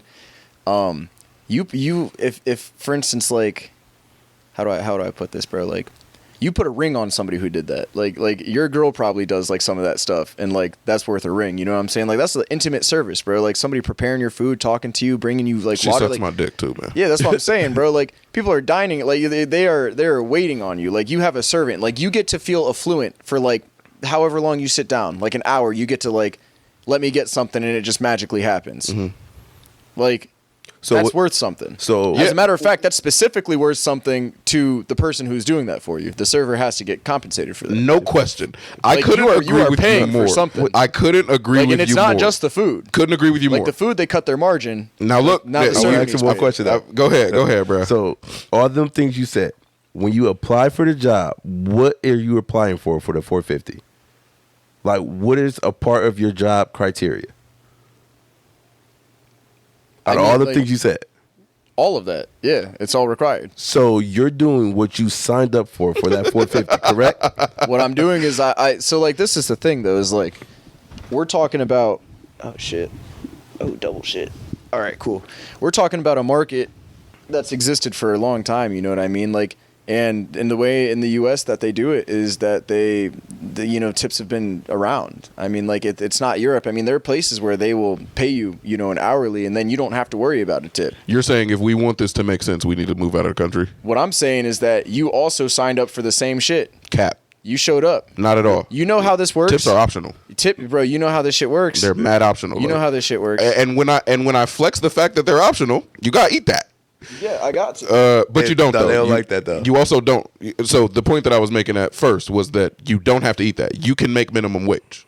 If for instance, like, how do I put this, bro? Like, you put a ring on somebody who did that. Like your girl probably does like some of that stuff, and like that's worth a ring. You know what I'm saying? Like that's the intimate service, bro. Like somebody preparing your food, talking to you, bringing you like She water. sucks Like, my dick too, man. yeah, that's what I'm saying, bro. Like people are dining, like they're waiting on you. Like you have a servant. Like you get to feel affluent for like however long you sit down, like an hour. You get to like let me get something, and it just magically happens. Mm-hmm. Like. So That's what- worth something. so- as Yeah. a matter of fact, that's specifically worth something to the person who's doing that for you. The server has to get compensated for that. No question. I Like, couldn't you agree are with paying you for more. something. I couldn't agree Like, with and it's you not more. just the food. Couldn't agree with you Like more. the food, they cut their margin. Now look, Now the yeah, I server want to needs ask you one paid. question though. Go ahead, bro. So, all them things you said, when you apply for the job, what are you applying for the 450? Like, what is a part of your job criteria? Out of mean, all the like- things you said. All of that. Yeah, it's all required. So, you're doing what you signed up for that 450, correct? What I'm doing is so like this is the thing though, is like we're talking about oh shit. Oh double shit. All right, cool. We're talking about a market that's existed for a long time, you know what I mean? Like and in the way in the US that they do it is that the tips have been around. I mean like it's not Europe. I mean there are places where they will pay you, an hourly and then you don't have to worry about a tip. You're saying if we want this to make sense, we need to move out of the country? What I'm saying is that you also signed up for the same shit. Cap. You showed up. Not at all. You know how this works? Tips are optional. Bro, you know how this shit works. They're mad optional. You know like. how this shit works. And when I flex the fact that they're optional, you gotta eat that. Yeah, I got to. But you don't. No, though. they don't You- like that, though. You also don't. So the point that I was making at first was that you don't have to eat that. You can make minimum wage.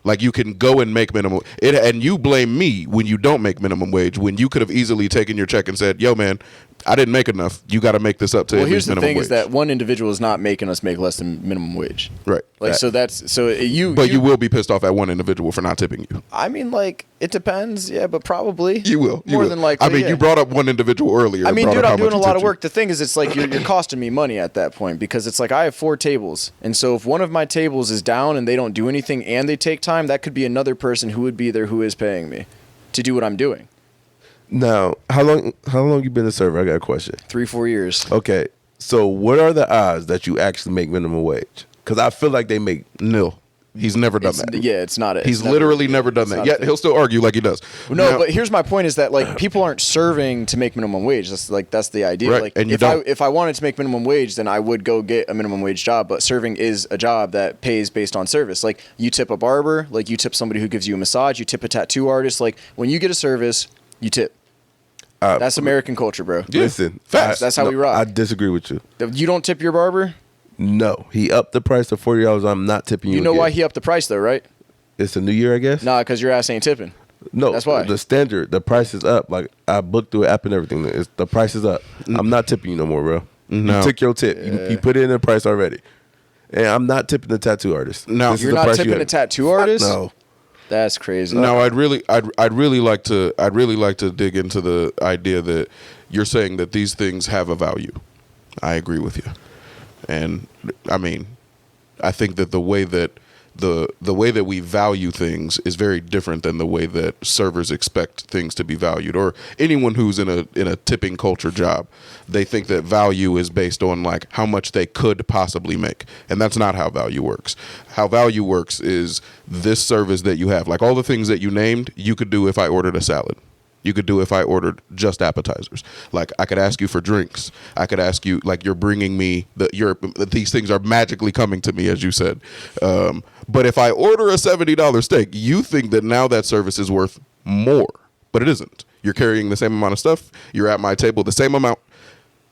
Like you can go and make minimum. And you blame me when you don't make minimum wage when you could have easily taken your check and said, "Yo, man, I didn't make enough. You got to make this up to Well, at here's least the minimum thing: wage. is that one individual is not making us make less than minimum wage. Right. Like, so you. But you will be pissed off at one individual for not tipping you. I mean, like, it depends. Yeah, but probably You will. more than likely. I mean, yeah. you brought up one individual earlier. I mean, brought dude, up how I'm doing a much he lot of tipped you. work. The thing is, it's like you're costing me money at that point, because it's like I have 4 tables, and so if one of my tables is down and they don't do anything and they take time, that could be another person who would be there who is paying me to do what I'm doing. Now, how long you been a server? I got a question. 3-4 years. Okay, so what are the odds that you actually make minimum wage? Because I feel like they make nil. He's never done that. Yeah, it's not. He's literally never done that. Yet he'll still argue like he does. No, Now- but here's my point: is that like people aren't serving to make minimum wage. That's the idea. Right, Like and you if don't. if I wanted to make minimum wage, then I would go get a minimum wage job. But serving is a job that pays based on service. Like you tip a barber, like you tip somebody who gives you a massage, you tip a tattoo artist. Like when you get a service, you tip. That's American culture, bro. Yeah. Listen, Facts. That's how we rock. I disagree with you. You don't tip your barber. No, he upped the price to $40. I'm not tipping you. You know again. why he upped the price though, right? It's a new year, I guess. Nah, because your ass ain't tipping. No, That's why. the standard, the price is up. Like I booked through an app and everything. The price is up. I'm not tipping you no more, bro. No. You took your tip. You put it in the price already, and I'm not tipping the tattoo artist. No. This is You're the not price tipping you a had. tattoo artist. No, That's crazy. Now, I'd really like to dig into the idea that you're saying that these things have a value. I agree with you, and I mean, I think that the way that we value things is very different than the way that servers expect things to be valued, or anyone who's in a tipping culture job. They think that value is based on like how much they could possibly make, and that's not how value works. How value works is this service that you have, like all the things that you named, you could do if I ordered a salad. You could do if I ordered just appetizers. Like I could ask you for drinks. I could ask you, like, you're bringing me these things are magically coming to me, as you said. But if I order a $70 steak, you think that now that service is worth more, but it isn't. You're carrying the same amount of stuff. You're at my table the same amount,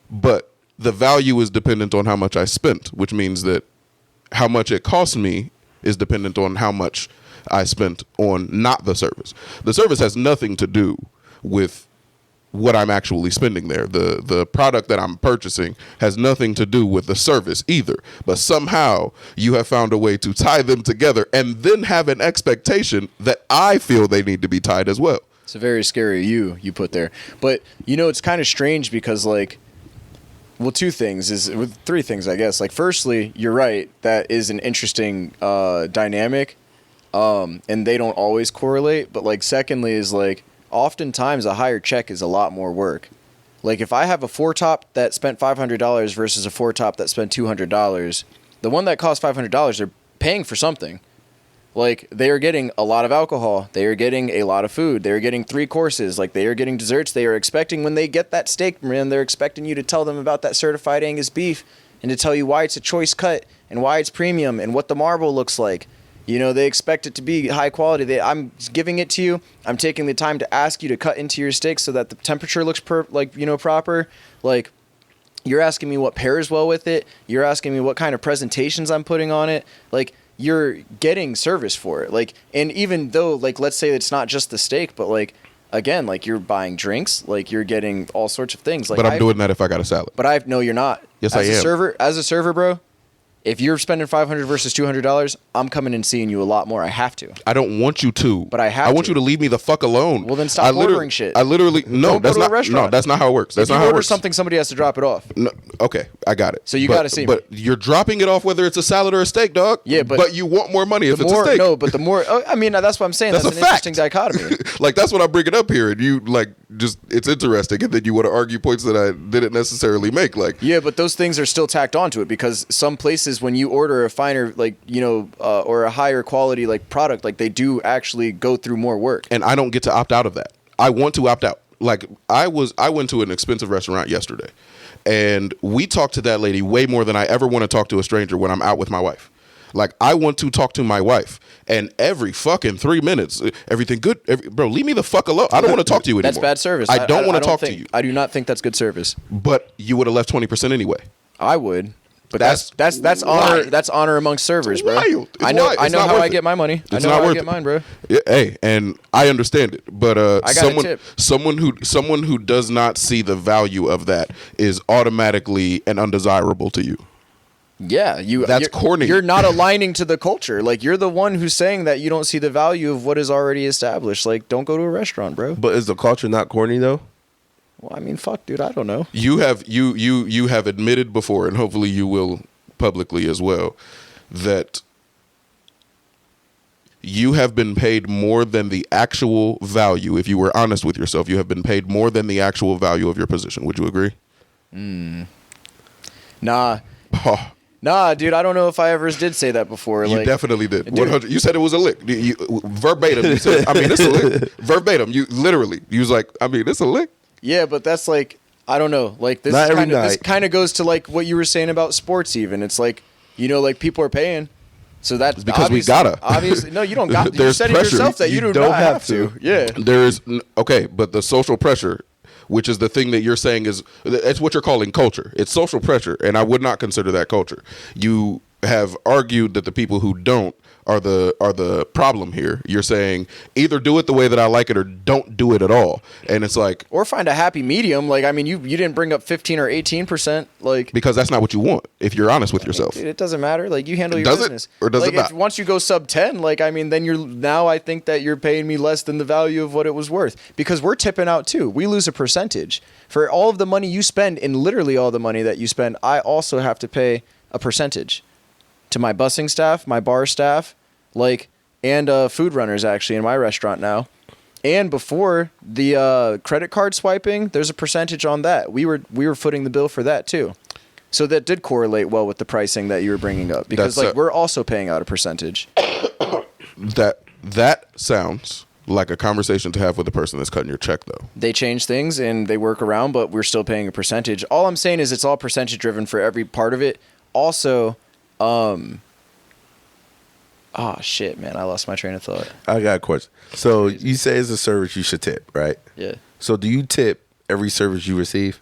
but the value is dependent on how much I spent, which means that how much it costs me is dependent on how much I spent on not the service. The service has nothing to do with what I'm actually spending there. The product that I'm purchasing has nothing to do with the service either. But somehow you have found a way to tie them together and then have an expectation that I feel they need to be tied as well. It's a very scary you put there. But, it's kind of strange because, like, well, 2 things with 3 things, I guess. Like, firstly, you're right. That is an interesting dynamic, and they don't always correlate. But, like, secondly is, like, oftentimes a higher check is a lot more work. Like, if I have a 4-top that spent $500 versus a 4-top that spent $200, the one that cost $500, they're paying for something. Like, they are getting a lot of alcohol. They are getting a lot of food. They are getting 3 courses. Like, they are getting desserts. They are expecting, when they get that steak, man, they're expecting you to tell them about that certified Angus beef and to tell you why it's a choice cut and why it's premium and what the marble looks like. They expect it to be high quality. I'm giving it to you. I'm taking the time to ask you to cut into your steak so that the temperature looks proper. Like, you're asking me what pairs well with it. You're asking me what kind of presentations I'm putting on it. Like, you're getting service for it. Like, and even though, like, let's say it's not just the steak, but like, again, like, you're buying drinks, like, you're getting all sorts of things. Like, But I'm doing that if I got a salad. But no, you're not. Yes, I am. As a server, bro. If you're spending $500 versus $200, I'm coming and seeing you a lot more. I have to. I don't want you to. But I have I want to. you to leave me the fuck alone. Well, then stop ordering shit. I literally no. Don't go That's to a not. restaurant. No, that's not how it works. That's If you not how it order works. something, somebody has to drop it off. No, okay, I got it. So you gotta see me. But you're dropping it off whether it's a salad or a steak, dog. Yeah, but you want more money if The it's a more, steak. no, but the more, I mean, that's what I'm saying. That's That's a an fact. interesting dichotomy. Like, that's what I'm bringing up here, and you like just it's interesting, and then you want to argue points that I didn't necessarily make. Like, Yeah, but those things are still tacked onto it because some places, when you order a finer, like, or a higher quality, like, product, like, they do actually go through more work. and I don't get to opt out of that. I want to opt out. Like, I went to an expensive restaurant yesterday, and we talked to that lady way more than I ever want to talk to a stranger when I'm out with my wife. Like, I want to talk to my wife, and every fucking 3 minutes, everything good? Bro, leave me the fuck alone. I don't want to talk to you anymore. That's bad service. I don't want to talk to think- you. I do not think that's good service. But you would have left 20% anyway. I would. But that's honor. That's honor amongst servers, bro. Wild. It's I know. wild. I It's know not how worth I it. get my money. I It's know not how I worth get it. mine, bro. Yeah, hey, and I understand it, but I got a tip. someone who does not see the value of that is automatically and undesirable to you. Yeah, That's corny. You're not aligning to the culture. Like you're the one who's saying that you don't see the value of what is already established. Like don't go to a restaurant, bro. But is the culture not corny though? Well, I mean, fuck, dude. I don't know. You have admitted before, and hopefully you will publicly as well, that you have been paid more than the actual value. If you were honest with yourself, you have been paid more than the actual value of your position. Would you agree? Nah. Oh, Nah, dude, I don't know if I ever did say that before. you Like, definitely did. Dude. 100. You said it was a lick. Verbatim. You said, I mean, it's a lick. Verbatim. You literally. You was like, I mean, it's a lick. yeah, but that's like, I don't know. Like this Not every this night. kind of goes to like what you were saying about sports. Even it's like, you know, like people are paying, so that's because we obviously- gotta. Obviously, no, you don't got. You There's said it pressure. yourself that you, do not have to. Yeah. There is okay, but the social pressure, which is the thing that you're saying is it's what you're calling culture. It's social pressure, and I would not consider that culture. You have argued that the people who don't are the problem here. You're saying either do it the way that I like it or don't do it at all. And it's like, Or find a happy medium. Like, I mean, you didn't bring up 15 or 18%. Like, because that's not what you want if you're honest with yourself. dude, it doesn't matter. Like, you handle your Does it? business. Or does like, it not? Once you go sub 10, like, I mean, then I think that you're paying me less than the value of what it was worth. Because we're tipping out too. We lose a percentage. For all of the money you spend, and literally all the money that you spend, I also have to pay a percentage to my busing staff, my bar staff, like, and food runners actually in my restaurant now. And before the credit card swiping, there's a percentage on that. We were footing the bill for that too. So that did correlate well with the pricing that you were bringing up because That's we're also paying out a percentage. That sounds like a conversation to have with the person that's cutting your check, though. They change things and they work around, but we're still paying a percentage. All I'm saying is it's all percentage driven for every part of it. Also, oh shit, man, I lost my train of thought. I got a question. So you say as a service you should tip, right? Yeah, So do you tip every service you receive?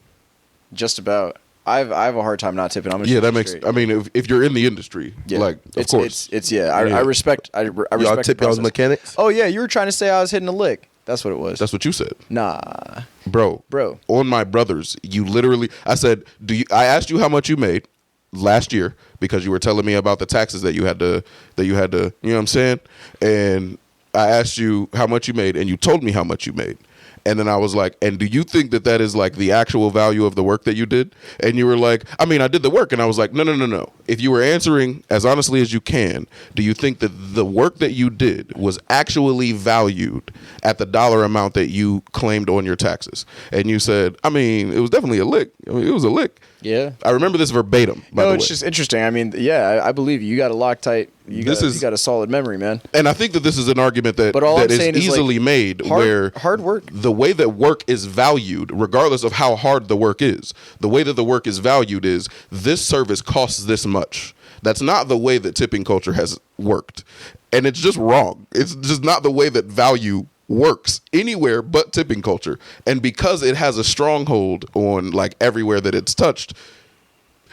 just about. I have a hard time not tipping. I'm gonna Yeah, shoot that you makes. straight. I mean, if you're in the industry, Yeah. like, of it's, course, it's yeah. I respect. I respect. Y'all the tip y'all's process. mechanics? Oh yeah, you were trying to say I was hitting a lick. That's what it was. that's what you said. Nah, Bro. On my brothers, you literally, I said, I asked you how much you made last year because you were telling me about the taxes that you had to, you know what I'm saying? And I asked you how much you made and you told me how much you made. And then I was like, and do you think that is like the actual value of the work that you did? And you were like, I mean, I did the work. And I was like, no. If you were answering as honestly as you can, do you think that the work that you did was actually valued at the dollar amount that you claimed on your taxes? And you said, I mean, it was definitely a lick. I mean, it was a lick. yeah. I remember this verbatim, by the way. It's just interesting. I mean, yeah, I believe you. You got a Loctite. You got a solid memory, man. And I think that this is an argument that, But all I'm that is saying is, easily like, made where hard work. the way that work is valued, regardless of how hard the work is, the way that the work is valued is this service costs this much. That's not the way that tipping culture has worked. And it's just wrong. It's just not the way that value works anywhere but tipping culture. And because it has a stronghold on like everywhere that it's touched,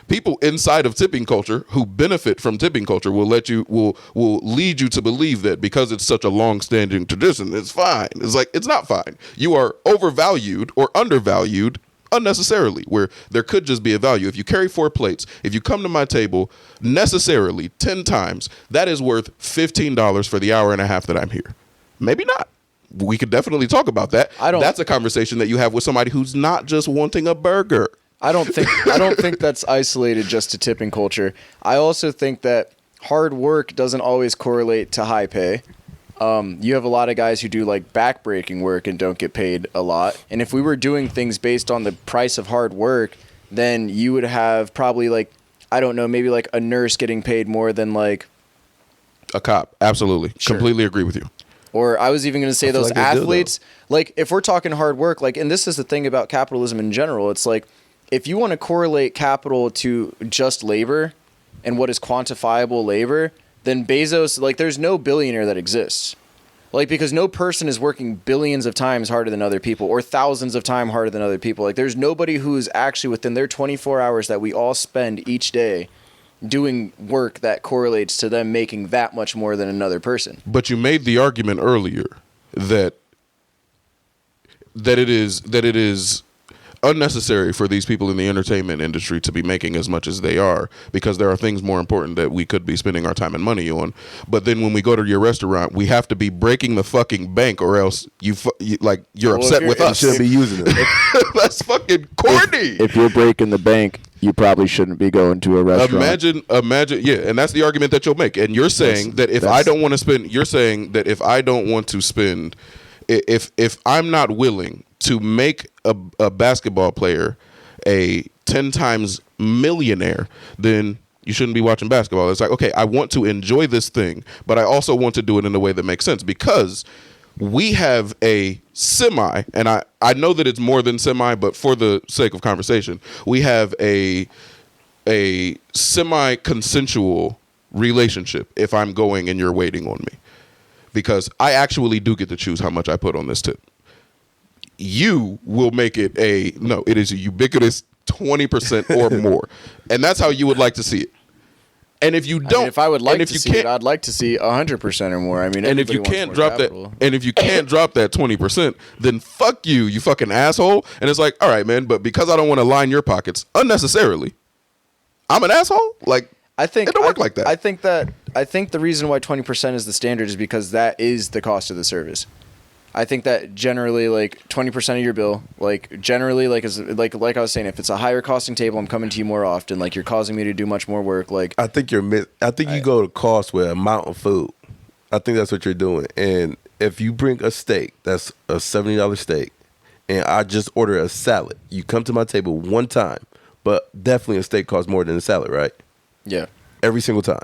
people inside of tipping culture who benefit from tipping culture will lead you to believe that because it's such a long-standing tradition, it's fine. It's like, it's not fine. You are overvalued or undervalued unnecessarily, where there could just be a value. If you carry 4 plates, if you come to my table necessarily 10 times, that is worth $15 for the hour and a half that I'm here. Maybe not. We could definitely talk about that. That's a conversation that you have with somebody who's not just wanting a burger. I don't think that's isolated just to tipping culture. I also think that hard work doesn't always correlate to high pay. You have a lot of guys who do like backbreaking work and don't get paid a lot. And if we were doing things based on the price of hard work, then you would have probably like, I don't know, maybe like a nurse getting paid more than like a cop. Absolutely. Sure. Completely agree with you. Or I was even going to say those like they do, athletes, like if we're talking hard work, like, and this is the thing about capitalism in general, it's like, if you want to correlate capital to just labor and what is quantifiable labor, then Bezos, like, there's no billionaire that exists. Like, because no person is working billions of times harder than other people or thousands of times harder than other people. Like, there's nobody who's actually within their 24 hours that we all spend each day doing work that correlates to them making that much more than another person. But you made the argument earlier that it is unnecessary for these people in the entertainment industry to be making as much as they are, because there are things more important that we could be spending our time and money on. But then when we go to your restaurant, we have to be breaking the fucking bank, or else you're upset with us. You shouldn't be using it. That's fucking corny. If you're breaking the bank, you probably shouldn't be going to a restaurant. Imagine, yeah, and that's the argument that you'll make. And you're saying that if I don't want to spend, you're saying that if I don't want to spend, if I'm not willing to make a basketball player a 10 times millionaire, then you shouldn't be watching basketball. It's like, okay, I want to enjoy this thing, but I also want to do it in a way that makes sense, because we have a semi, and I know that it's more than semi, but for the sake of conversation, we have a semi-consensual relationship if I'm going and you're waiting on me, because I actually do get to choose how much I put on this tip. You will make it it is a ubiquitous 20% or more. And that's how you would like to see it. And if you don't, if I would like to see it, I'd like to see 100% or more. I mean, and if you can't drop that, and if you can't drop that 20%, then fuck you, you fucking asshole. And it's like, all right, man, but because I don't want to line your pockets unnecessarily, I'm an asshole. Like, I think it don't work like that. I think the reason why 20% is the standard is because that is the cost of the service. I think that generally, like, 20% of your bill, like, generally, like I was saying, if it's a higher costing table, I'm coming to you more often. Like, you're causing me to do much more work. Like, I think you go to cost with amount of food. I think that's what you're doing. And if you bring a steak, that's a $70 steak, and I just order a salad, you come to my table one time, but definitely a steak costs more than a salad, right? Yeah. Every single time.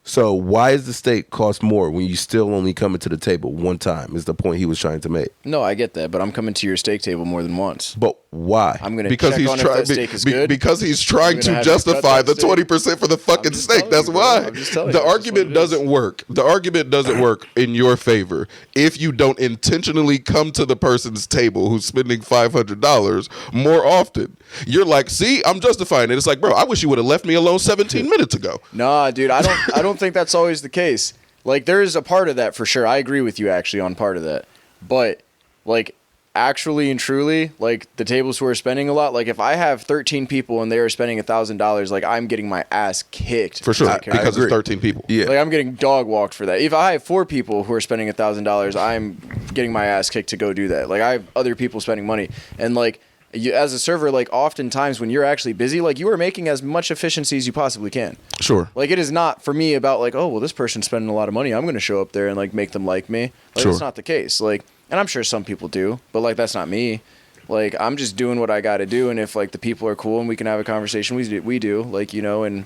So why is the steak cost more when you still only coming to the table one time, is the point he was trying to make. No, I get that, but I'm coming to your steak table more than once. But why? I'm going to check on if that steak is good. Because he's trying to justify the 20% for the fucking steak. That's why. The argument doesn't work. The argument doesn't work in your favor if you don't intentionally come to the person's table who's spending $500 more often. You're like, see, I'm justifying it. It's like, bro, I wish you would have left me alone 17 minutes ago. Nah, dude, I don't think that's always the case. Like, there is a part of that for sure. I agree with you actually on part of that. But, like, actually and truly, like, the tables who are spending a lot, like, if I have 13 people and they are spending $1,000, like, I'm getting my ass kicked. For sure, because it's 13 people. Yeah. Like, I'm getting dog walked for that. If I have 4 people who are spending $1,000, I'm getting my ass kicked to go do that. Like, I have other people spending money. And, like, you, as a server, like, oftentimes when you're actually busy, like, you are making as much efficiency as you possibly can. Sure. Like, it is not for me about, like, oh, well, this person's spending a lot of money, I'm going to show up there and, like, make them like me. Like, Sure. That's not the case. Like, and I'm sure some people do, but, like, that's not me. Like, I'm just doing what I got to do, and if, like, the people are cool and we can have a conversation, we do. Like, you know, and,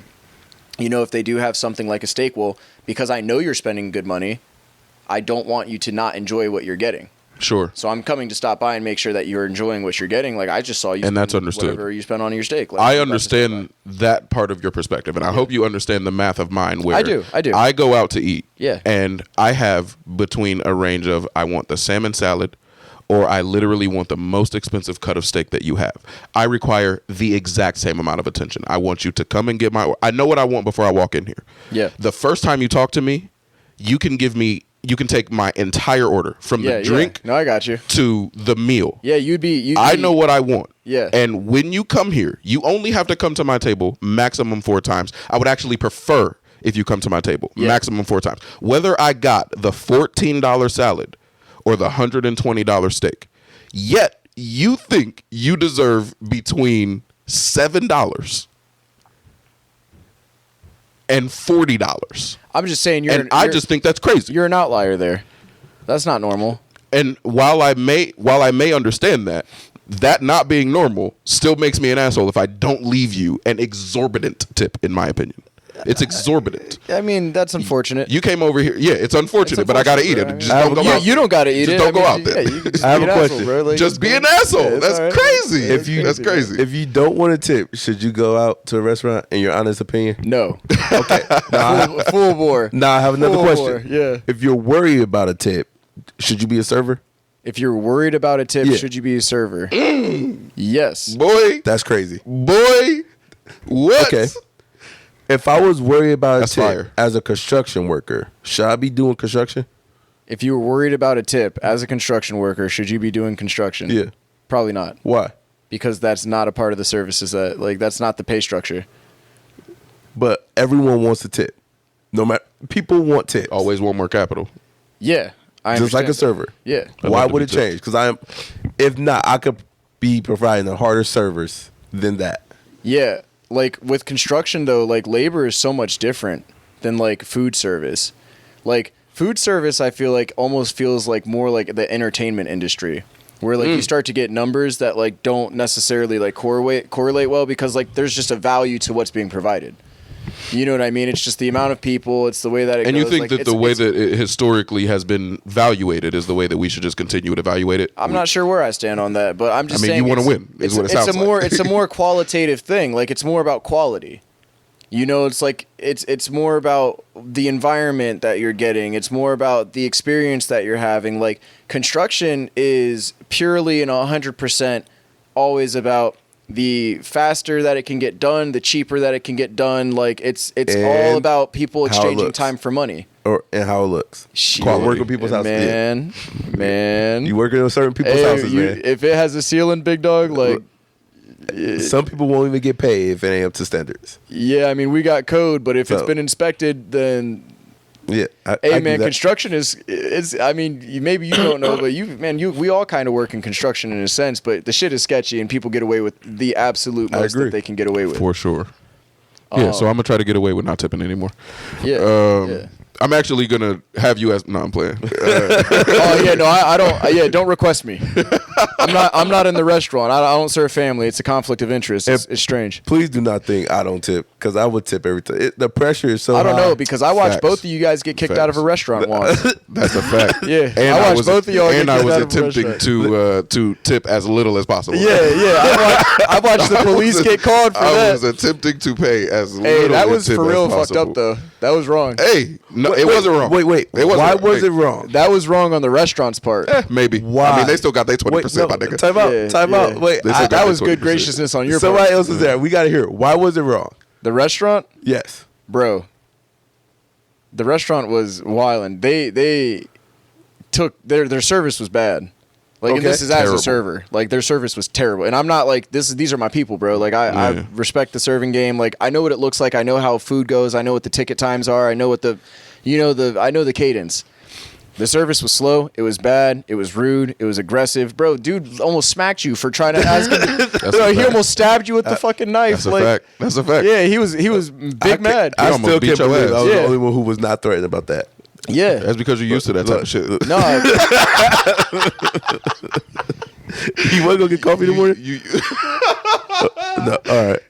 you know, if they do have something like a steak, well, because I know you're spending good money, I don't want you to not enjoy what you're getting. Sure. So I'm coming to stop by and make sure that you're enjoying what you're getting. Like, I just saw you, and that's understood. Whatever you spend on your steak. Like, I understand that part of your perspective, and I hope you understand the math of mine. Where I do. I go out to eat, Yeah. and I have between a range of I want the salmon salad, or I literally want the most expensive cut of steak that you have. I require the exact same amount of attention. I want you to come and get my. I know what I want before I walk in here. Yeah. The first time you talk to me, you can take my entire order from the drink No, I got you. to the meal. Yeah, I know what I want. Yeah. And when you come here, you only have to come to my table maximum 4 times. I would actually prefer if you come to my table maximum 4 times. Whether I got the $14 salad or the $120 steak, yet you think you deserve between $7 and $40. I'm just saying I just think that's crazy. You're an outlier there. That's not normal. And while I may understand that not being normal still makes me an asshole if I don't leave you an exorbitant tip, in my opinion. It's exorbitant. I mean, that's unfortunate. You came over here. Yeah, it's unfortunate, but I got to eat it. Bro. Just don't go out. You don't got to eat it. Just don't go out there. Yeah, you can just I have be a an question. asshole, bro. Like, Just be an asshole. That's all right. crazy. That's crazy. If you don't want a tip, should you go out to a restaurant, in your honest opinion? No. Okay. Full bore. Now I have another Full question. bore, yeah. If you're worried about a tip, should you be a server? If you're worried about a tip, Yeah. should you be a server? Yes. Boy, That's crazy. what? Okay. If I was worried about That's a tip fire. as a construction worker, should I be doing construction? If you were worried about a tip as a construction worker, should you be doing construction? Yeah. Probably not. Why? Because that's not a part of the services that's not the pay structure. But everyone wants a tip. No matter, people want tips. Always want more capital. Yeah. I Just like a understand server. that. Yeah. I'd Why love to would be it change? Because if not, I could be providing the harder servers than that. Yeah. Like with construction though, like labor is so much different than like food service. Like food service, I feel like almost feels like more like the entertainment industry, where like you start to get numbers that like don't necessarily like correlate well because like there's just a value to what's being provided. You know what I mean? It's just the amount of people. It's the way that it And goes. you think like, that the way that it historically has been valuated is the way that we should just continue to evaluate it? I'm not sure where I stand on that, but I'm just I mean, saying you wanna it's- win, is It's, what it it's sounds a more like. it's a more qualitative thing. Like it's more about quality. You know, it's like it's more about the environment that you're getting. It's more about the experience that you're having. Like construction is purely and 100% always about the faster that it can get done, the cheaper that it can get done. Like it's all And about people how it exchanging looks. time for money. And how it looks. Shit. Quality. Work with people's houses. Man. You work in certain people's Hey, houses, you- man. if it has a ceiling, big dog, like Some people won't even get paid if it ain't up to standards. yeah, I mean we got code, but if it's So- been inspected, then Yeah. hey I do man, that. construction is I mean maybe you don't know, but we all kind of work in construction in a sense, but the shit is sketchy and people get away with the absolute I most agree. that they can get away with. For sure. Yeah, so I'm gonna try to get away with not tipping anymore. Yeah, yeah. I'm actually gonna have you as. No, I'm playing. Oh yeah, no, I don't. Yeah, don't request me. I'm not in the restaurant. I don't serve family. It's a conflict of interest. It's strange. Please do not think I don't tip, because I would tip every time. The pressure is so I don't high. know because I watched Facts. both of you guys get kicked out of a Facts. restaurant once. That's a fact. Yeah, and I watched was, both of y'all and get I kicked was out of a attempting to tip as little as possible. Yeah. I watched the police get called for I that. was attempting to pay as little. Hey, that a was tip for as real fucked possible. up though. That was wrong. Hey, no, it wasn't wrong. Wait. It wasn't Why wrong. was Hey, it wrong? That was wrong on the restaurant's part. Maybe. Why? I mean, they still got their 20%, my no, nigga. Time out. Yeah, Time yeah. out. Wait. They still got That their was good 20%. graciousness on your Somebody part. else was there. We got to hear it. Why was it wrong? The restaurant, Yes. bro. The restaurant was wildin'. They took their service was bad. Like and Okay. this is as Terrible. a server. Like their service was terrible. And I'm not like these are my people, bro. Like I Yeah. respect the serving game. Like I know what it looks like. I know how food goes. I know what the ticket times are. I know what I know the cadence. The service was slow. It was bad. It was rude. It was aggressive, bro. Dude almost smacked you for trying to ask him. Bro, a he fact. almost stabbed you with the fucking knife. That's a like, fact. That's a fact. yeah, he was big mad. I almost still beat can't your believe ass. I was Yeah. the only one who was not threatened about that. Yeah. That's because you're used to that type of shit. No, He wasn't going to get coffee in the morning? No, all right.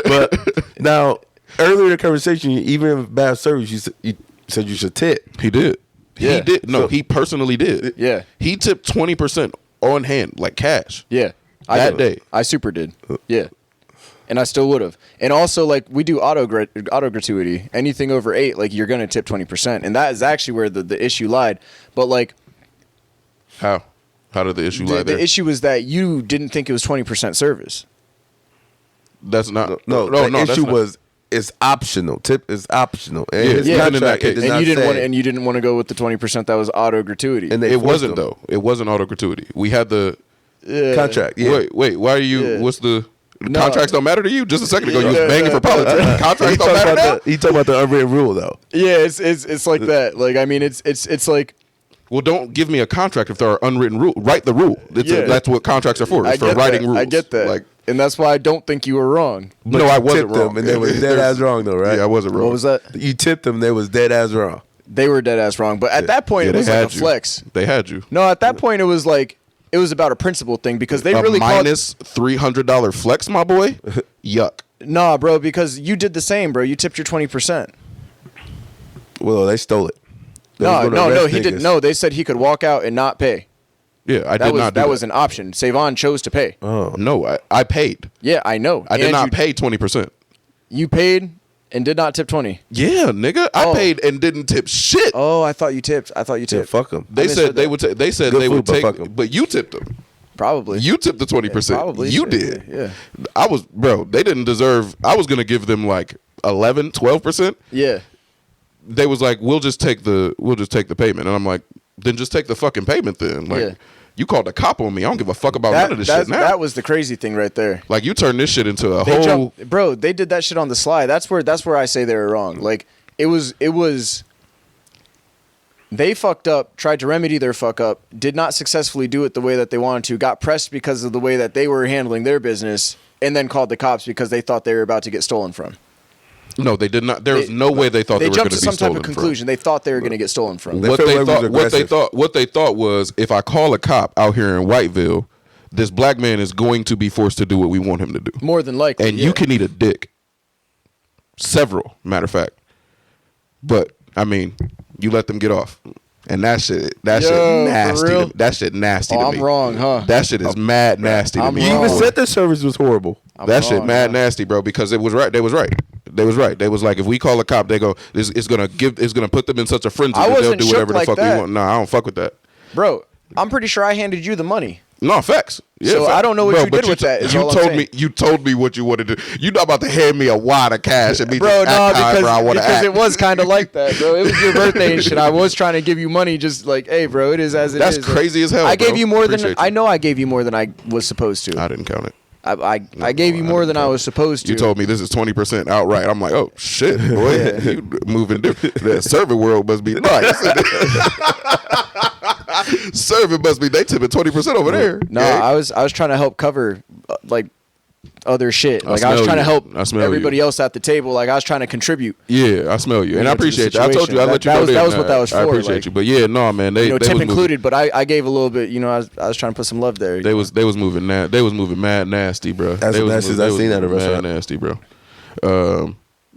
But now, earlier in the conversation, even in bad service, you said you should tip. He did. Yeah. He did. No, So- he personally did. Yeah. He tipped 20% on hand, like cash. yeah. That day. I super did. Yeah. And I still would have. And also, like, we do auto gratuity. Anything over 8, like, you're going to tip 20%. And that is actually where the issue lied. But, like, How? How did the issue lie there? the issue was that you didn't think it was 20% service. That's not. No, no, the that's issue not- was it's optional. Tip is optional. And Yeah, his even in contract, that case. it did And not you didn't say- want and you didn't want to go with the 20% that was auto gratuity. And they It forced wasn't them. though. It wasn't auto gratuity. We had the Contract. Yeah. Wait. Why are you? Yeah. What's the No. contracts don't matter to you? Just a second ago, you was Yeah, banging for politics. Contracts He don't talking matter now. about he talking about the unwritten rule though. Yeah, it's like that. Like, I mean, it's like, Well, don't give me a contract if there are unwritten rules. Write the rule. Yeah. That's what contracts are for. I It's for get writing that. rules. I get that. Like, And that's why I don't think you were wrong. But no, you I wasn't tipped them, wrong. and they was dead ass wrong though, right? Yeah, I wasn't wrong. What was that? You tipped them, they was dead ass wrong. They were dead ass wrong. But at that point, Yeah, it they was like had a you. flex. They had you. No, at that point, it was like, it was about a principle thing because they A really called. minus $300 flex, my boy. Yuck. Nah, bro, because you did the same, bro. You tipped your 20%. Well, they stole it. They was No, gonna no, arrest he niggas. didn't. No, they said he could walk out and not pay. Yeah, I That did was not do that was an option. Savon chose to pay. Oh. No, I paid. Yeah, I know. I did And not you, pay 20%. You paid and did not tip 20. Yeah, nigga. I Oh. paid and didn't tip shit. Oh, I thought you tipped. I thought you Yeah, tipped. fuck them. They misheard said they that. would. They said Good they would food, but take, fuck 'em. but you tipped them. Probably. You tipped the 20%. Probably. You Shit, did. yeah. I was, bro. They didn't deserve. I was gonna give them like 11, 12%. Yeah. They was like, we'll just take the payment, and I'm like, then just take the fucking payment then. Like, Yeah. you called a cop on me. I don't give a fuck about none of this shit now. That was the crazy thing right there. Like, you turned this shit into a They whole. bro, they did that shit on the sly. That's where I say they were wrong. Like, it was. They fucked up, tried to remedy their fuck up, did not successfully do it the way that they wanted to, got pressed because of the way that they were handling their business, and then called the cops because they thought they were about to get stolen from. No, they did not. There was no way they thought they were going to be stolen from. They jumped to some type of conclusion. They thought they were going to get stolen from. What they thought was, if I call a cop out here in Whiteville, this black man is going to be forced to do what we want him to do. More than likely. And you can eat a dick. Several, matter of fact. But I mean, you let them get off. And that shit nasty. That shit nasty to me. I'm wrong, huh? That shit is mad nasty to me. You even said the service was horrible. That shit mad nasty, bro, because it was right. They was right. They was like, if we call a cop, they go, it's gonna put them in such a frenzy that they'll do whatever the fuck we want. Nah, I don't fuck with that. Bro, I'm pretty sure I handed you the money. No, facts. Yeah, so facts. I don't know what you did with that. You told me what you wanted to do. You're not about to hand me a wad of cash and me bro, just act however I want to act. Because it was kind of like that, bro. It was your birthday and shit. I was trying to give you money, just like, hey, bro, it is as it is. That's crazy as hell. I gave you more Appreciate than I know. I gave you more than I was supposed to. I didn't count it. I gave you more than I was supposed to. You told me this is 20% outright. I'm like, oh shit, boy, you moving different. The serving world must be nice. Serving must be, they tipping 20% over there. No, I was trying to help cover like other shit. Like I was trying to help everybody else at the table. Like I was trying to contribute. Yeah, I smell you, and I appreciate you. I told you, I let you know that was what that was for. I appreciate you, but yeah, no, man, they tip was included, but I gave a little bit. You know, I was trying to put some love there. They was moving mad nasty, bro. That's the nicest I've seen at a restaurant. Mad nasty, bro.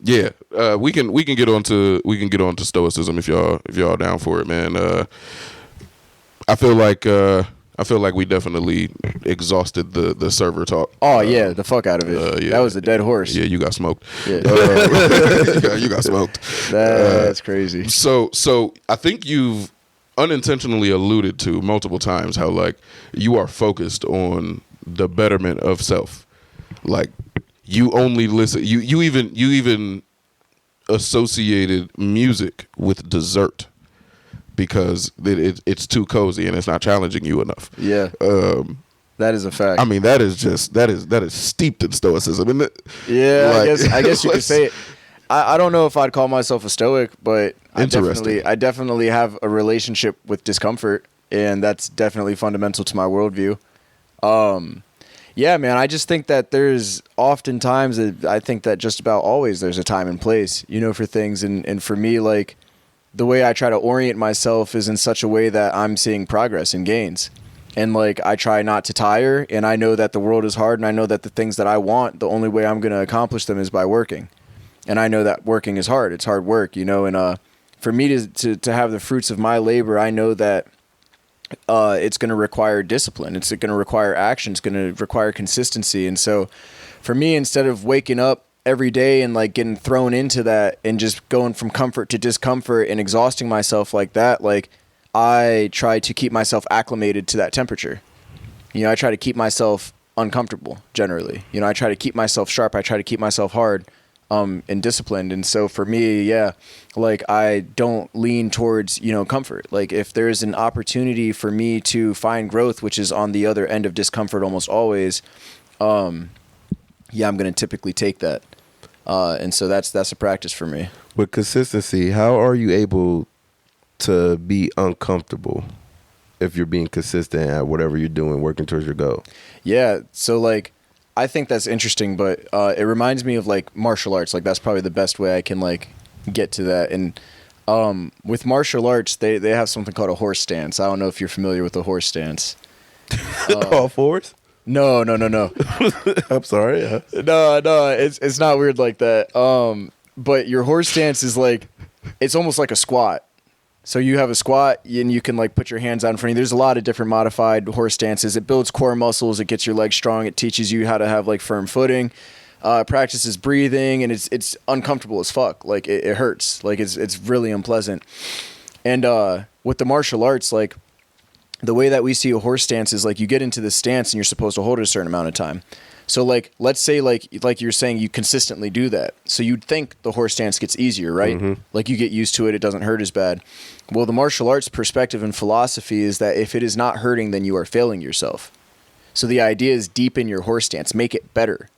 Yeah, we can get on to stoicism if y'all down for it, man. I feel like we definitely exhausted the server talk. Oh yeah, the fuck out of it. Yeah. That was a dead horse. Yeah, you got smoked. Yeah. You got smoked. That's crazy. So I think you've unintentionally alluded to multiple times how like you are focused on the betterment of self. Like you only listen. You even associated music with dessert. Because it's too cozy and it's not challenging you enough. Yeah, that is a fact. I mean, that is steeped in stoicism, isn't it? Yeah, like, I guess you could say it. I don't know if I'd call myself a stoic, but I definitely have a relationship with discomfort, and that's definitely fundamental to my worldview. Yeah, man, I just think that there's oftentimes, I think that just about always there's a time and place, you know, for things, and for me, like. The way I try to orient myself is in such a way that I'm seeing progress and gains. And like I try not to tire, and I know that the world is hard, and I know that the things that I want, the only way I'm going to accomplish them is by working. And I know that working is hard. It's hard work, you know, and for me to have the fruits of my labor, I know that it's going to require discipline. It's going to require action. It's going to require consistency. And so for me, instead of waking up every day and like getting thrown into that and just going from comfort to discomfort and exhausting myself like that, like I try to keep myself acclimated to that temperature. You know, I try to keep myself uncomfortable generally. You know, I try to keep myself sharp. I try to keep myself hard and disciplined. And so for me, yeah, like I don't lean towards, you know, comfort. Like if there's an opportunity for me to find growth, which is on the other end of discomfort almost always, yeah, I'm going to typically take that. And so that's a practice for me. With consistency, how are you able to be uncomfortable if you're being consistent at whatever you're doing, working towards your goal? Yeah. So like, I think that's interesting, but it reminds me of like martial arts. Like that's probably the best way I can like get to that. And with martial arts, they have something called a horse stance. I don't know if you're familiar with the horse stance. All fours? No. I'm sorry. Yeah. No, it's not weird like that. But your horse stance is like, it's almost like a squat. So you have a squat and you can like put your hands out in front of you. There's a lot of different modified horse stances. It builds core muscles. It gets your legs strong. It teaches you how to have like firm footing. Practices breathing, and it's uncomfortable as fuck. Like it hurts. Like it's really unpleasant. And with the martial arts, like the way that we see a horse stance is like you get into the stance and you're supposed to hold it a certain amount of time. So like, let's say like you're saying you consistently do that. So you'd think the horse stance gets easier, right? Mm-hmm. Like you get used to it. It doesn't hurt as bad. Well, the martial arts perspective and philosophy is that if it is not hurting, then you are failing yourself. So the idea is deepen your horse stance, make it better,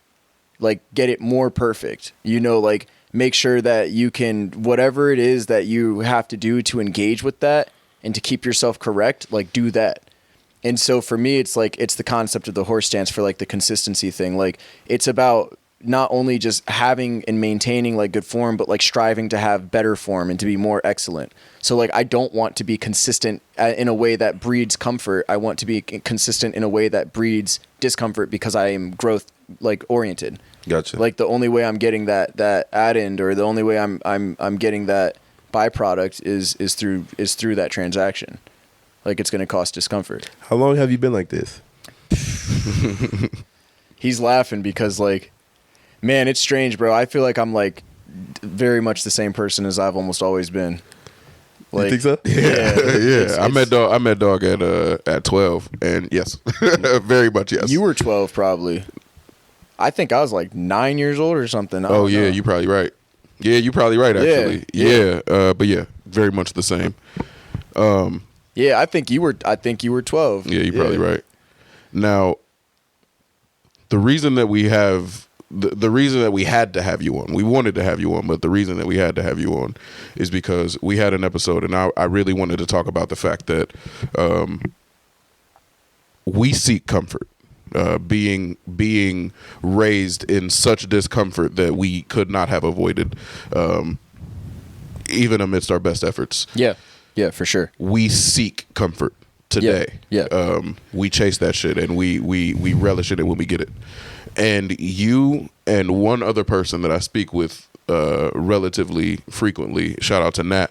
like get it more perfect, like make sure that you can, whatever it is that you have to do to engage with that and to keep yourself correct, like do that. And so for me, it's like, it's the concept of the horse stance for like the consistency thing. Like it's about not only just having and maintaining like good form, but like striving to have better form and to be more excellent. So like, I don't want to be consistent in a way that breeds comfort. I want to be consistent in a way that breeds discomfort because I am growth like oriented. Gotcha. Like the only way I'm getting that add end, or the only way I'm getting that byproduct is through that transaction. Like it's going to cost discomfort. How long have you been like this? He's laughing because like, man, it's strange, bro. I feel like I'm like very much the same person as I've almost always been. Like, You think so? Yeah. I met dog at 12, and yes, very much yes. You were 12 probably. I think I was like 9 years old or something. Oh yeah, you're probably right. Yeah, you're probably right actually. Yeah. But yeah, very much the same. Yeah, I think you were 12. Yeah, you're probably right. Now, the reason that we have the reason that we had to have you on, we wanted to have you on, but the reason that we had to have you on is because we had an episode, and I really wanted to talk about the fact that we seek comfort. Being raised in such discomfort that we could not have avoided, even amidst our best efforts. Yeah, for sure. We seek comfort today. Yeah. We chase that shit, and we relish in it when we get it. And you and one other person that I speak with relatively frequently, shout out to Nat,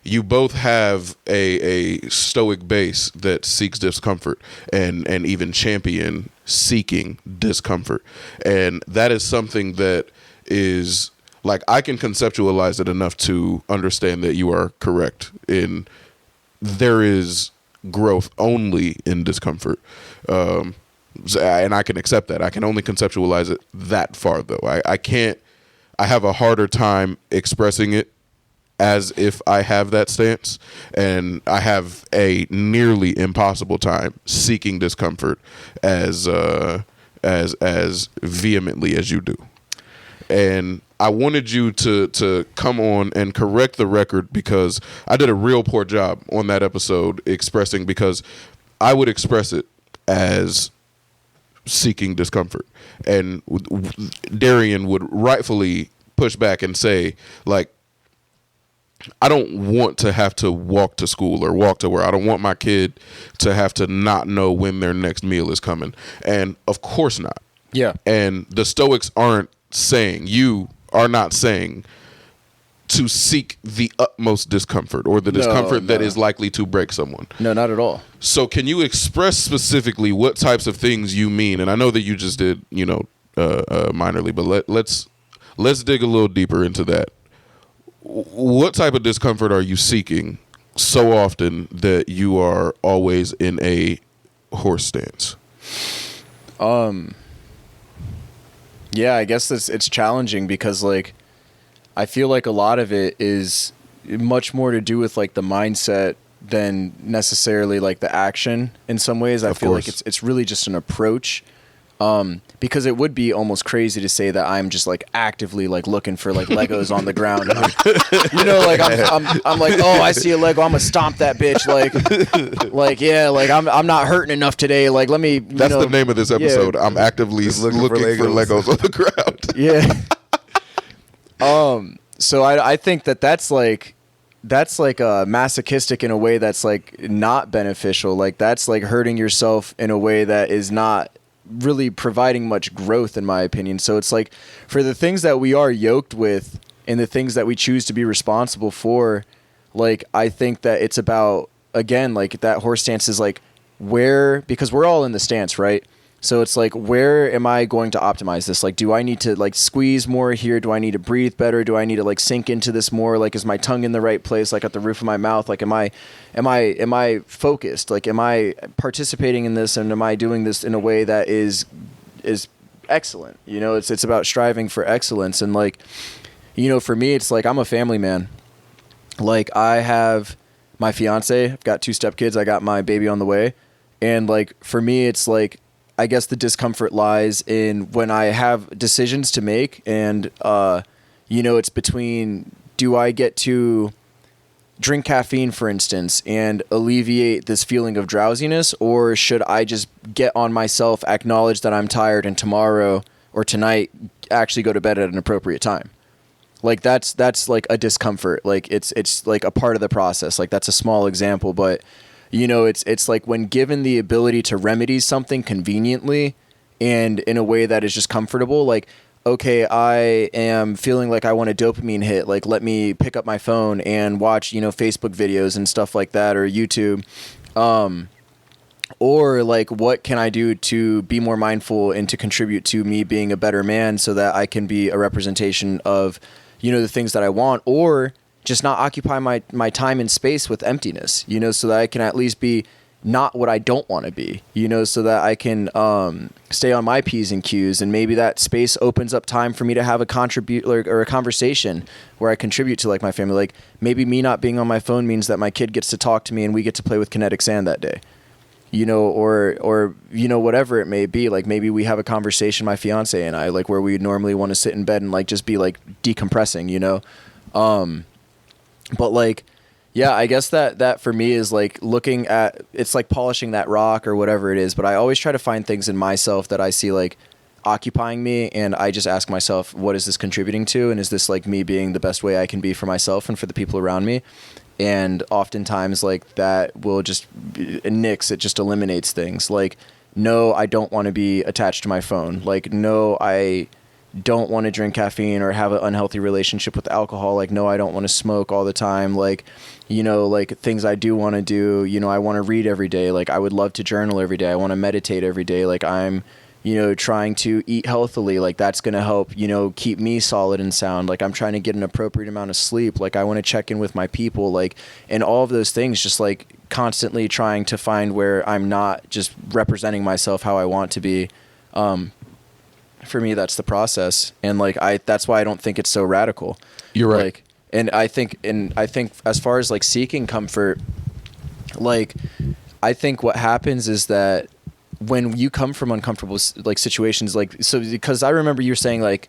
you both have a stoic base that seeks discomfort and even champion seeking discomfort. And that is something that is like, I can conceptualize it enough to understand that you are correct in there is growth only in discomfort. And I can accept that. I can only conceptualize it that far though. I have a harder time expressing it as if I have that stance, and I have a nearly impossible time seeking discomfort as vehemently as you do. And I wanted you to come on and correct the record, because I did a real poor job on that episode expressing, because I would express it as seeking discomfort, and Darian would rightfully push back and say, like, I don't want to have to walk to school or walk to where. I don't want my kid to have to not know when their next meal is coming. And of course not. Yeah. And the Stoics you are not saying to seek the utmost discomfort or the discomfort that is likely to break someone. No, not at all. So can you express specifically what types of things you mean? And I know that you just did, minorly, but let's dig a little deeper into that. What type of discomfort are you seeking so often that you are always in a horse stance? Yeah, I guess it's challenging because like I feel like a lot of it is much more to do with like the mindset than necessarily like the action in some ways. I feel like it's really just an approach. Because it would be almost crazy to say that I'm just like actively like looking for like Legos on the ground. Like I'm like, oh, I see a Lego, I'm gonna stomp that bitch. Like yeah, like I'm not hurting enough today. Like let me. That's the name of this episode. Yeah. I'm actively looking for Legos on the ground. Yeah. So I think that's like masochistic in a way that's like not beneficial. Like that's like hurting yourself in a way that is not really providing much growth, in my opinion. So it's like for the things that we are yoked with and the things that we choose to be responsible for, like I think that it's about, again, like that horse stance is like because we're all in the stance, right? So it's like, where am I going to optimize this? Like, do I need to like squeeze more here? Do I need to breathe better? Do I need to like sink into this more? Like, is my tongue in the right place? Like at the roof of my mouth? Like, am I focused? Like, am I participating in this, and am I doing this in a way that is excellent? You know, it's about striving for excellence. And like, you know, for me, it's like, I'm a family man. Like, I have my fiance, I've got 2 stepkids, I got my baby on the way. And like, for me, it's like, I guess the discomfort lies in when I have decisions to make, and you know, it's between, do I get to drink caffeine, for instance, and alleviate this feeling of drowsiness, or should I just get on myself, acknowledge that I'm tired, and tomorrow or tonight actually go to bed at an appropriate time? Like that's like a discomfort. Like it's like a part of the process. Like that's a small example, but you know, it's like when given the ability to remedy something conveniently and in a way that is just comfortable, like, okay, I am feeling like I want a dopamine hit. Like, let me pick up my phone and watch, you know, Facebook videos and stuff like that, or YouTube. Or like, what can I do to be more mindful and to contribute to me being a better man so that I can be a representation of, you know, the things that I want, or just not occupy my time and space with emptiness, you know, so that I can at least be not what I don't want to be, you know, so that I can stay on my P's and Q's, and maybe that space opens up time for me to have a or a conversation where I contribute to like my family. Like maybe me not being on my phone means that my kid gets to talk to me and we get to play with kinetic sand that day, you know, or you know, whatever it may be. Like maybe we have a conversation, my fiance and I, like where we normally want to sit in bed and like just be like decompressing, you know. But like, yeah, I guess that for me is like looking at, it's like polishing that rock or whatever it is. But I always try to find things in myself that I see like occupying me, and I just ask myself, what is this contributing to? And is this like me being the best way I can be for myself and for the people around me? And oftentimes like that will just it just eliminates things. Like, no, I don't want to be attached to my phone. Like, no, I don't want to drink caffeine or have an unhealthy relationship with alcohol. Like, no, I don't want to smoke all the time. Like, you know, like things I do want to do, you know, I want to read every day. Like, I would love to journal every day. I want to meditate every day. Like, I'm, you know, trying to eat healthily. Like, that's going to help, you know, keep me solid and sound. Like, I'm trying to get an appropriate amount of sleep. Like, I want to check in with my people. Like, and all of those things, just like constantly trying to find where I'm not just representing myself how I want to be. For me, that's the process. And like, that's why I don't think it's so radical. You're right. Like, and I think as far as like seeking comfort, like, I think what happens is that when you come from uncomfortable like situations, like, so because I remember you were saying like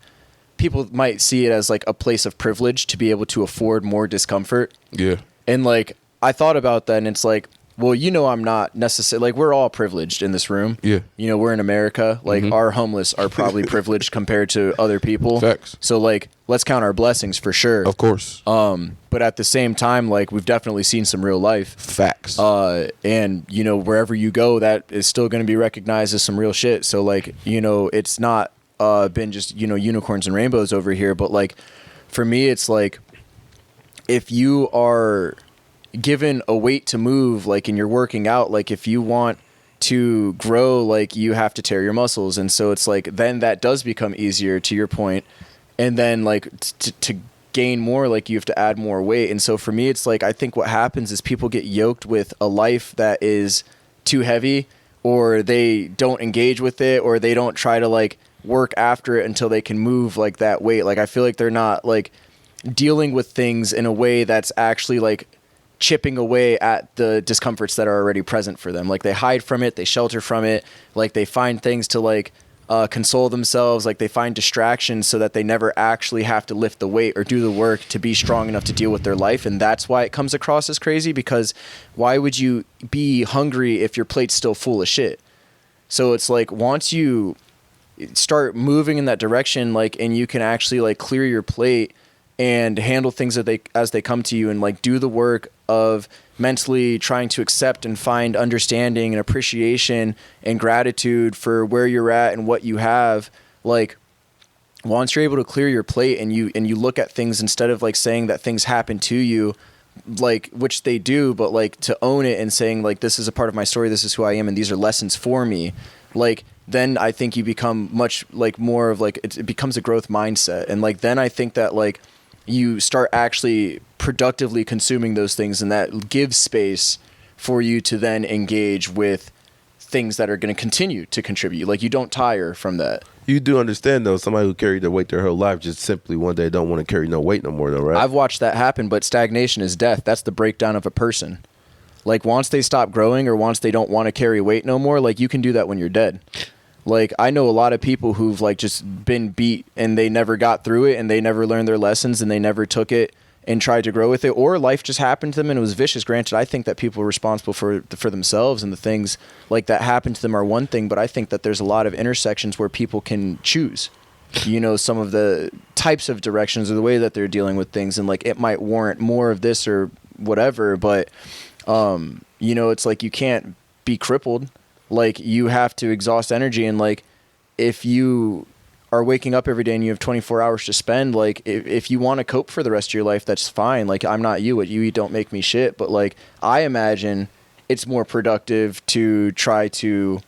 people might see it as like a place of privilege to be able to afford more discomfort. Yeah. And like, I thought about that, and it's like, well, you know, I'm not necessarily, like, we're all privileged in this room. Yeah. You know, we're in America. Like, our homeless are probably privileged compared to other people. Facts. So, like, let's count our blessings for sure. Of course. But at the same time, like, we've definitely seen some real life. Facts. And, you know, wherever you go, that is still going to be recognized as some real shit. So, like, you know, it's not been just, you know, unicorns and rainbows over here. But, like, for me, it's like, if you are given a weight to move, like, and you're working out, like, if you want to grow, like, you have to tear your muscles. And so it's like, then that does become easier, to your point. And then like to gain more, like, you have to add more weight. And so for me, it's like, I think what happens is people get yoked with a life that is too heavy, or they don't engage with it, or they don't try to like work after it until they can move like that weight. Like, I feel like they're not like dealing with things in a way that's actually like chipping away at the discomforts that are already present for them. Like, they hide from it, they shelter from it, like, they find things to like console themselves, like, they find distractions so that they never actually have to lift the weight or do the work to be strong enough to deal with their life. And that's why it comes across as crazy, because why would you be hungry if your plate's still full of shit? So it's like, once you start moving in that direction, like, and you can actually like clear your plate and handle things as they come to you, and like do the work of mentally trying to accept and find understanding and appreciation and gratitude for where you're at and what you have. Like, once you're able to clear your plate and you look at things, instead of like saying that things happen to you, like, which they do, but like to own it and saying like, this is a part of my story, this is who I am, and these are lessons for me, like, then I think you become much like more of like, it becomes a growth mindset. And like, then I think that like you start actually productively consuming those things, and that gives space for you to then engage with things that are going to continue to contribute. Like, you don't tire from that. You do understand, though, somebody who carried their weight their whole life just simply one day don't want to carry no weight no more, though, right? I've watched that happen, but stagnation is death. That's the breakdown of a person. Like, once they stop growing or once they don't want to carry weight no more, like, you can do that when you're dead. Like, I know a lot of people who've, like, just been beat and they never got through it and they never learned their lessons and they never took it and tried to grow with it, or life just happened to them and it was vicious. Granted, I think that people are responsible for themselves, and the things like that happen to them are one thing, but I think that there's a lot of intersections where people can choose, you know, some of the types of directions or the way that they're dealing with things, and like it might warrant more of this or whatever, but you know, it's like you can't be crippled. Like, you have to exhaust energy, and like if you are waking up every day and you have 24 hours to spend, like if you want to cope for the rest of your life, that's fine. Like, I'm not you. What you eat don't make me shit. But like, I imagine it's more productive to try to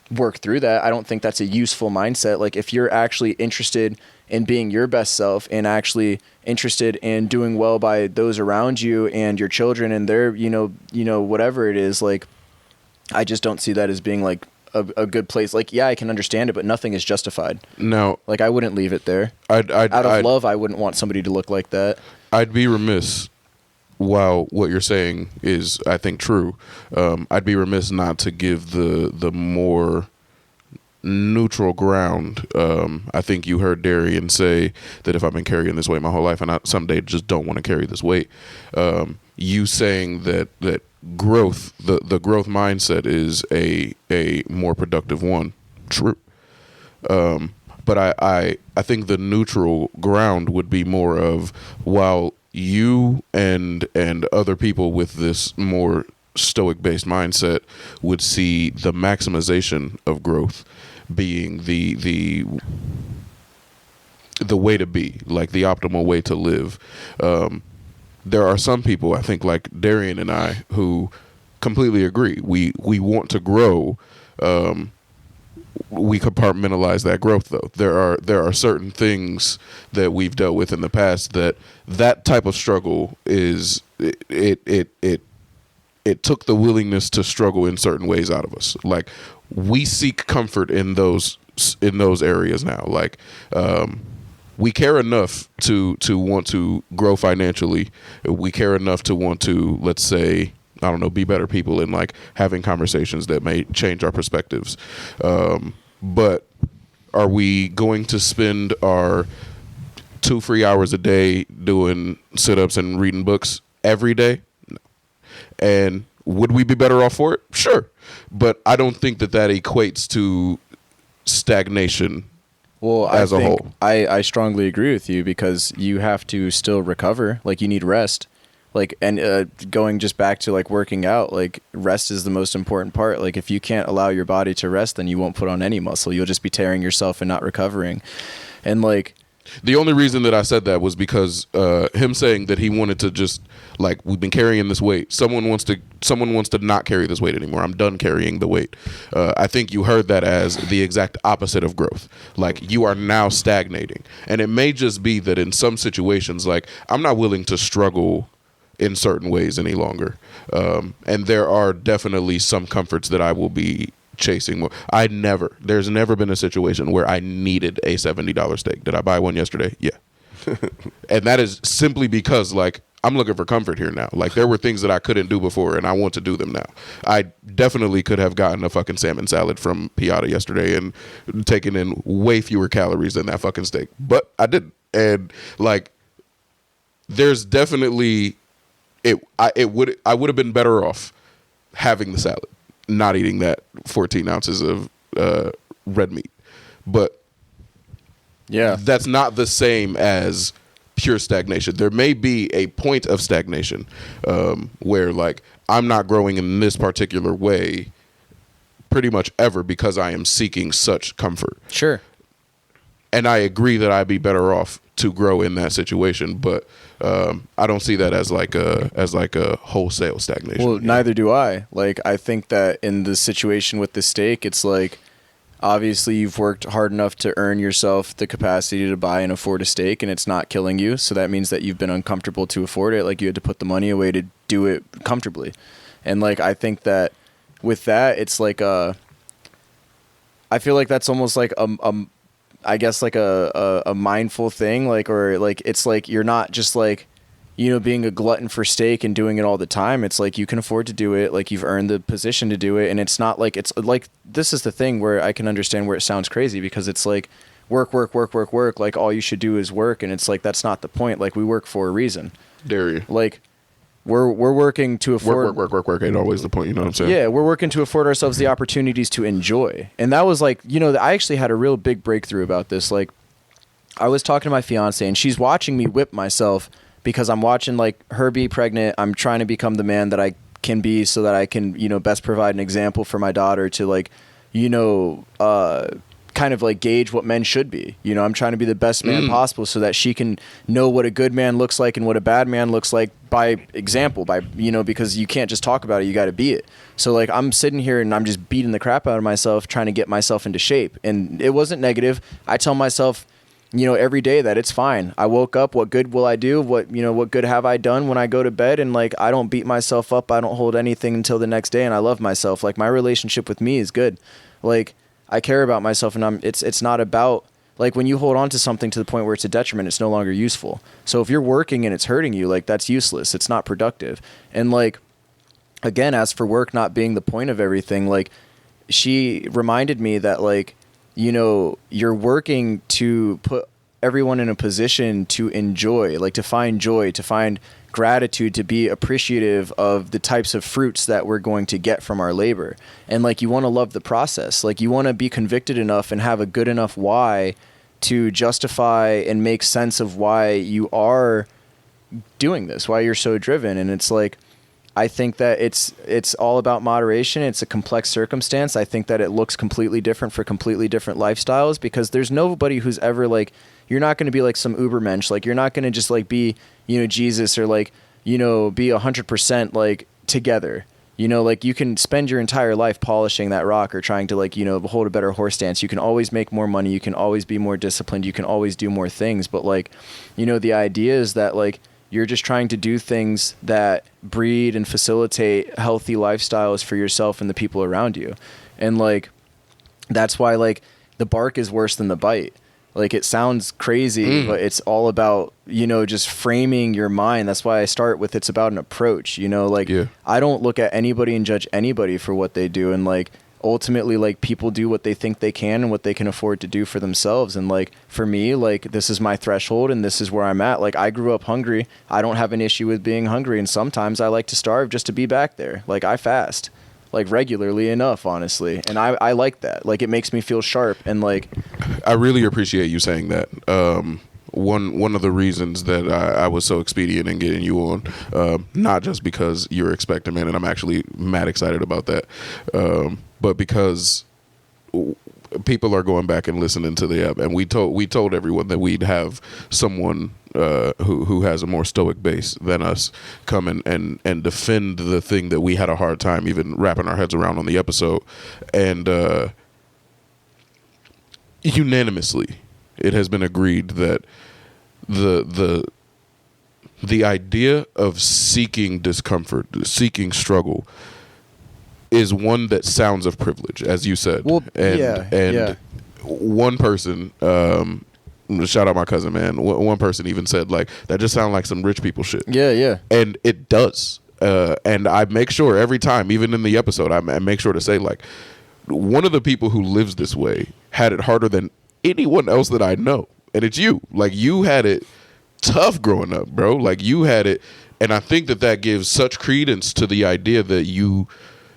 work through that. I don't think that's a useful mindset. Like, if you're actually interested in being your best self and actually interested in doing well by those around you and your children and their, you know, whatever it is, like, I just don't see that as being like a good place. Like, yeah, I can understand it, but nothing is justified. No, Like, I wouldn't leave it there. Out of love, I wouldn't want somebody to look like that. I'd be remiss, while what you're saying is, I think, true, I'd be remiss not to give the more neutral ground. I think you heard Darian say that if I've been carrying this weight my whole life and I someday just don't want to carry this weight, you saying that growth, the growth mindset is a more productive one. True. But I think the neutral ground would be more of, while you and other people with this more stoic based mindset would see the maximization of growth being the way to be, like the optimal way to live. There are some people, I think, like Darian and I, who completely agree. We want to grow. We compartmentalize that growth, though. There are certain things that we've dealt with in the past that type of struggle is it took the willingness to struggle in certain ways out of us. Like, we seek comfort in those areas now. Like, we care enough to want to grow financially. We care enough to want to, let's say, I don't know, be better people in like having conversations that may change our perspectives. But are we going to spend our 2 free hours a day doing sit-ups and reading books every day? No. And would we be better off for it? Sure. But I don't think that equates to stagnation. Well, as a whole. I strongly agree with you, because you have to still recover. Like, you need rest. Like, and going just back to like working out, like, rest is the most important part. Like, if you can't allow your body to rest, then you won't put on any muscle. You'll just be tearing yourself and not recovering. And like, the only reason that I said that was because him saying that he wanted to just, like, we've been carrying this weight. Someone wants to not carry this weight anymore. I'm done carrying the weight. I think you heard that as the exact opposite of growth. Like, you are now stagnating. And it may just be that in some situations, like, I'm not willing to struggle in certain ways any longer. And there are definitely some comforts that I will be chasing more. There's never been a situation where I needed a $70 steak. Did I buy one yesterday? Yeah. And that is simply because, like, I'm looking for comfort here now. Like, there were things that I couldn't do before and I want to do them now. I definitely could have gotten a fucking salmon salad from Piata yesterday and taken in way fewer calories than that fucking steak, but I didn't. And like, there's definitely I would have been better off having the salad, not eating that 14 ounces of red meat. But yeah, that's not the same as pure stagnation. There may be a point of stagnation where, like, I'm not growing in this particular way pretty much ever because I am seeking such comfort. Sure. and I agree that I'd be better off to grow in that situation, but I don't see that as like a wholesale stagnation. Well, neither do I. Like, I think that in the situation with the steak, it's like, obviously you've worked hard enough to earn yourself the capacity to buy and afford a steak, and it's not killing you. So that means that you've been uncomfortable to afford it. Like, you had to put the money away to do it comfortably. And like, I think that with that, it's like I feel like that's almost like I guess like a mindful thing, like, or like, it's like you're not just like, you know, being a glutton for steak and doing it all the time. It's like you can afford to do it, like you've earned the position to do it, and it's not like, it's like, this is the thing where I can understand where it sounds crazy, because it's like work, like all you should do is work, and it's like that's not the point. Like, we work for a reason. Dare you? Like, we're working to afford work ain't always the point, you know what I'm saying? Yeah, we're working to afford ourselves the opportunities to enjoy. And that was like, you know, I actually had a real big breakthrough about this. Like, I was talking to my fiance, and she's watching me whip myself because I'm watching like her be pregnant. I'm trying to become the man that I can be so that I can, you know, best provide an example for my daughter to, like, you know, kind of like gauge what men should be. You know, I'm trying to be the best man possible so that she can know what a good man looks like and what a bad man looks like by example, by, you know, because you can't just talk about it, you got to be it. So like, I'm sitting here and I'm just beating the crap out of myself, trying to get myself into shape. And it wasn't negative. I tell myself, you know, every day that it's fine. I woke up, what good will I do? What good have I done when I go to bed? And like, I don't beat myself up. I don't hold anything until the next day. And I love myself. Like, my relationship with me is good. Like, I care about myself, and it's not about, like, when you hold on to something to the point where it's a detriment, it's no longer useful. So if you're working and it's hurting you, like, that's useless. It's not productive. And like, again, as for work not being the point of everything, like, she reminded me that, like, you know, you're working to put everyone in a position to enjoy, like, to find joy, to find gratitude, to be appreciative of the types of fruits that we're going to get from our labor. And like, you want to love the process. Like, you want to be convicted enough and have a good enough why to justify and make sense of why you are doing this, why you're so driven. And it's like, I think that it's all about moderation. It's a complex circumstance. I think that it looks completely different for completely different lifestyles, because there's nobody who's ever like, you're not going to be like some ubermensch. Like, you're not going to just like be, you know, Jesus, or like, you know, be 100% like together. You know, like, you can spend your entire life polishing that rock or trying to, like, you know, hold a better horse stance. You can always make more money. You can always be more disciplined. You can always do more things. But like, you know, the idea is that like, you're just trying to do things that breed and facilitate healthy lifestyles for yourself and the people around you. And like, that's why like the bark is worse than the bite. Like, it sounds crazy, but it's all about, you know, just framing your mind. That's why I start with, it's about an approach, you know, like, I don't look at anybody and judge anybody for what they do. And like, ultimately, like, people do what they think they can and what they can afford to do for themselves. And like, for me, like, this is my threshold and this is where I'm at. Like, I grew up hungry. I don't have an issue with being hungry. And sometimes I like to starve just to be back there. Like, I fast, like, regularly enough, honestly. And I like that. Like, it makes me feel sharp. And like, I really appreciate you saying that. One of the reasons that I was so expedient in getting you on, not just because you're expecting, man, and I'm actually mad excited about that, but because people are going back and listening to the app, and we told everyone that we'd have someone who has a more stoic base than us come and defend the thing that we had a hard time even wrapping our heads around on the episode. And unanimously, it has been agreed that the idea of seeking discomfort, seeking struggle, is one that sounds of privilege, as you said. Well, one person, shout out my cousin, man. One person even said, like, that just sounds like some rich people shit. Yeah. And it does. And I make sure every time, even in the episode, I make sure to say, like, one of the people who lives this way had it harder than anyone else that I know. And it's you. Like, you had it tough growing up, bro. Like, you had it. And I think that gives such credence to the idea that you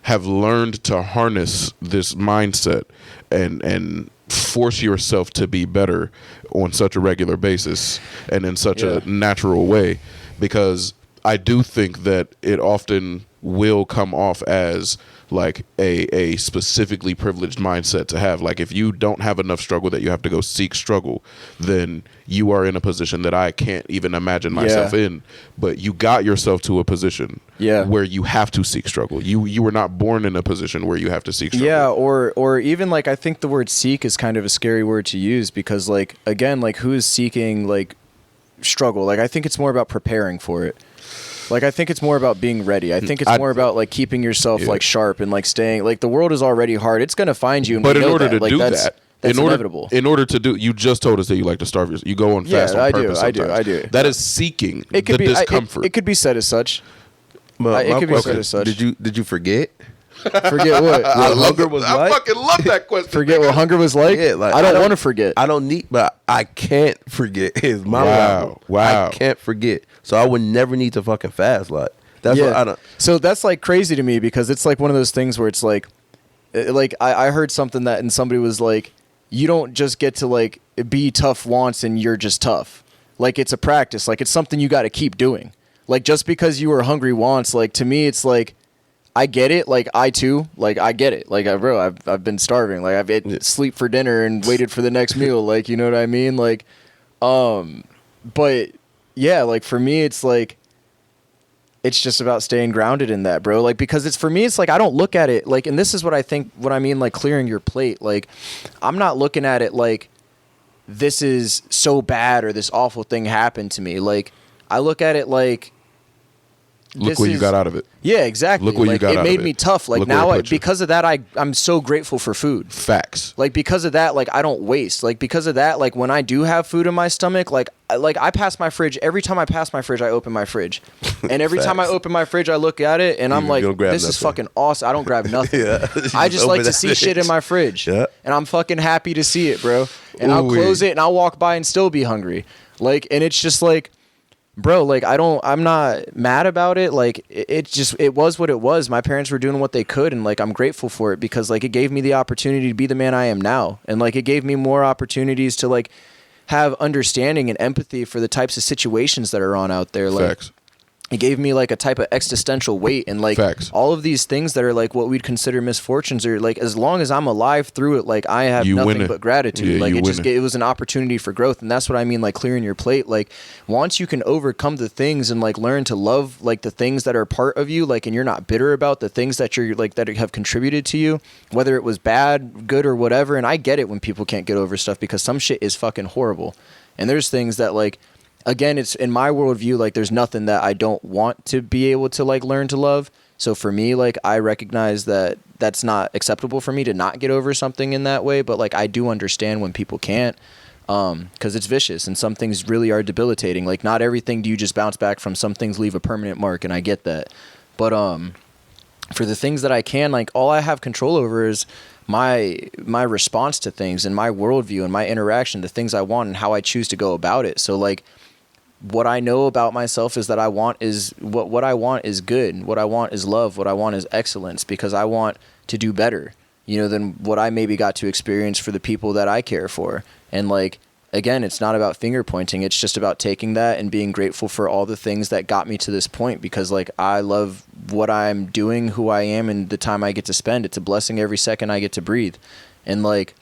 have learned to harness this mindset and force yourself to be better on such a regular basis and in such a natural way, because I do think that it often will come off as like a specifically privileged mindset to have. Like if you don't have enough struggle that you have to go seek struggle, then you are in a position that I can't even imagine myself in. But you got yourself to a position where you have to seek struggle. You were not born in a position where you have to seek struggle. Yeah, or even like I think the word seek is kind of a scary word to use because like again, like who is seeking like struggle? Like I think it's more about preparing for it. Like I think it's more about being ready. I think it's more about like keeping yourself like sharp and like staying like the world is already hard. It's gonna find you. And but in know order that. to do that's that, inevitable. In order to do, you just told us that you like to starve yourself. You go on fast on purpose. I do. That is seeking It could the be discomfort. It could be said as such. It could be said as such. Did you forget? Forget what? I love hunger was I like? fucking love that question. Forget what hunger was like? Yeah, like, I don't want to forget. I don't need, but I can't forget. Is my level. Wow. I can't forget. So I would never need to fucking fast. Like that's what I don't. So that's like crazy to me because it's like one of those things where it's like I heard something that and somebody was like, you don't just get to like be tough once and you're just tough. Like it's a practice. Like it's something you got to keep doing. Like just because you were hungry once, like to me, it's like. I get it. Like I too, like I get it. Like bro, I've been starving. Like I've ate sleep for dinner and waited for the next meal. Like, you know what I mean? Like, but yeah, like for me, it's like, it's just about staying grounded in that, bro. Like, because it's for me, it's like, I don't look at it like, and this is what I mean, like clearing your plate. Like, I'm not looking at it like this is so bad or this awful thing happened to me. Like, I look at it like, Look what you got out of it. Yeah, exactly. Look what like, you got it out of made it. me tough. Like Look where it now, put you. because of that, I'm so grateful for food. Facts. Like because of that, like I don't waste. Like because of that, like when I do have food in my stomach, like I pass my fridge. Every time I pass my fridge, I open my fridge, and every time I open my fridge, I look at it, and I'm like, this is fucking awesome. I don't grab nothing. I just like to see shit in my fridge, and I'm fucking happy to see it, bro. And I'll close it, and I'll walk by and still be hungry. Like, and it's just like. Bro, like I'm not mad about it. Like it was what it was. My parents were doing what they could, and like I'm grateful for it because like it gave me the opportunity to be the man I am now, and like it gave me more opportunities to like have understanding and empathy for the types of situations that are on out there. Like Facts. it gave me like a type of existential weight and like Facts. all of these things that are like what we'd consider misfortunes are like as long as I'm alive through it, like I have nothing but gratitude. Yeah, like you it was an opportunity for growth, and that's what I mean, like clearing your plate. Like once you can overcome the things and like learn to love like the things that are part of you, like and you're not bitter about the things that you're like that have contributed to you, whether it was bad, good, or whatever. And I get it when people can't get over stuff because some shit is fucking horrible, and there's things that like. Again, it's in my worldview, like there's nothing that I don't want to be able to like learn to love. So for me, like I recognize that that's not acceptable for me to not get over something in that way. But like I do understand when people can't because it's vicious and some things really are debilitating. Like not everything do you just bounce back from. Some things leave a permanent mark, and I get that. But for the things that I can, like all I have control over is my response to things and my worldview and my interaction, the things I want and how I choose to go about it. So like. What I know about myself is that I want is what I want is good. What I want is love. What I want is excellence because I want to do better, you know, than what I maybe got to experience for the people that I care for. And like, again, it's not about finger pointing. It's just about taking that and being grateful for all the things that got me to this point because like I love what I'm doing, who I am, and the time I get to spend. It's a blessing every second I get to breathe. And like,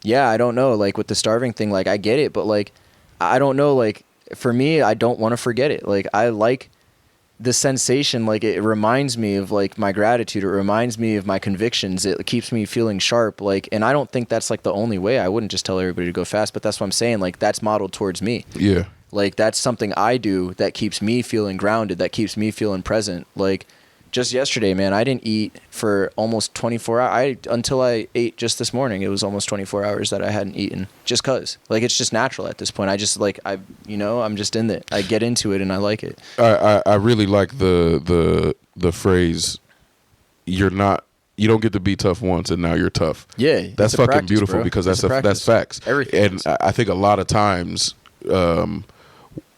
yeah, I don't know, like with the starving thing, like I get it, but like, I don't know, like, for me, I don't want to forget it. Like I like the sensation. Like it reminds me of like my gratitude. It reminds me of my convictions. It keeps me feeling sharp. Like, and I don't think that's like the only way. I wouldn't just tell everybody to go fast, but that's what I'm saying. Like that's modeled towards me. Yeah. Like that's something I do that keeps me feeling grounded. That keeps me feeling present. Like just yesterday, man, I didn't eat for almost 24 hours. Until I ate just this morning, it was almost 24 hours that I hadn't eaten just cause like, it's just natural at this point. I just like, I'm just in it. I get into it and I like it. I really like the phrase, you don't get to be tough once and now you're tough. Yeah. That's fucking practice, beautiful bro. because that's facts. Everything. And I think a lot of times,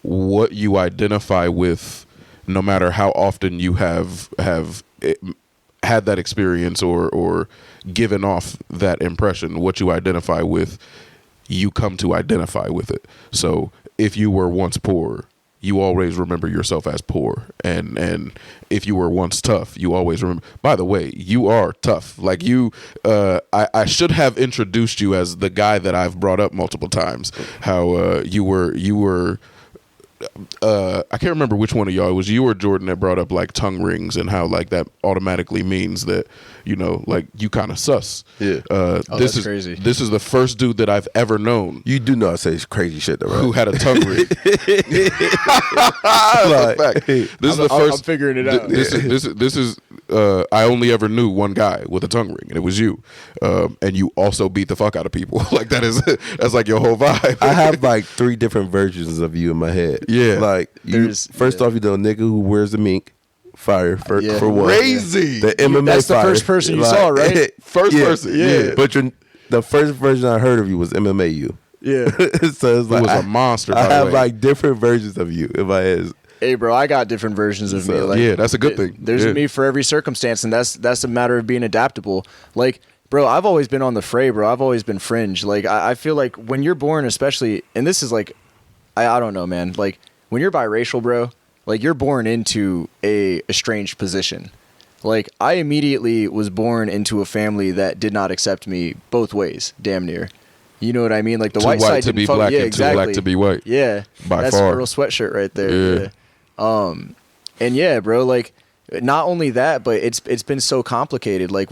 what you identify with, no matter how often you have had that experience or given off that impression, what you identify with, you come to identify with it. So if you were once poor, you always remember yourself as poor. And if you were once tough, you always remember. By the way, you are tough. Like I should have introduced you as the guy that I've brought up multiple times. How you were. I can't remember which one of y'all. It was you or Jordan that brought up like tongue rings and how like that automatically means that, you know, like you kind of sus. Yeah. That's crazy. This is the first dude that I've ever known You do not say crazy shit, though, right? who had a tongue ring. Like, Fact. This is the I'm first. figuring it out. This is. I only ever knew one guy with a tongue ring, and it was you. And you also beat the fuck out of people. Like that's like your whole vibe. I have like 3 different versions of you in my head. Yeah. Like first off, you know, nigga who wears the mink. Fire for one. Crazy. The MMA That's the fire. first person you saw, right? First person. Yeah. But the first version I heard of you was MMA you. Yeah. So it's like was a monster, I by the have way. like different versions of you in my head. Hey, bro, I got different versions of me. So, Like, yeah, that's a good thing. There's Yeah. a me for every circumstance, and that's a matter of being adaptable. Like, bro, I've always been on the fray, bro. I've always been fringe. Like, I feel like when you're born, especially, and this is like, I don't know, man. Like, when you're biracial, bro, like you're born into a estranged position. Like, I immediately was born into a family that did not accept me both ways, damn near. You know what I mean? Like the Too white white side to didn't be fuck- black yeah, and too exactly. black to be white. Yeah, By that's far. a real sweatshirt right there. Yeah. And yeah, bro, like not only that, but it's been so complicated. Like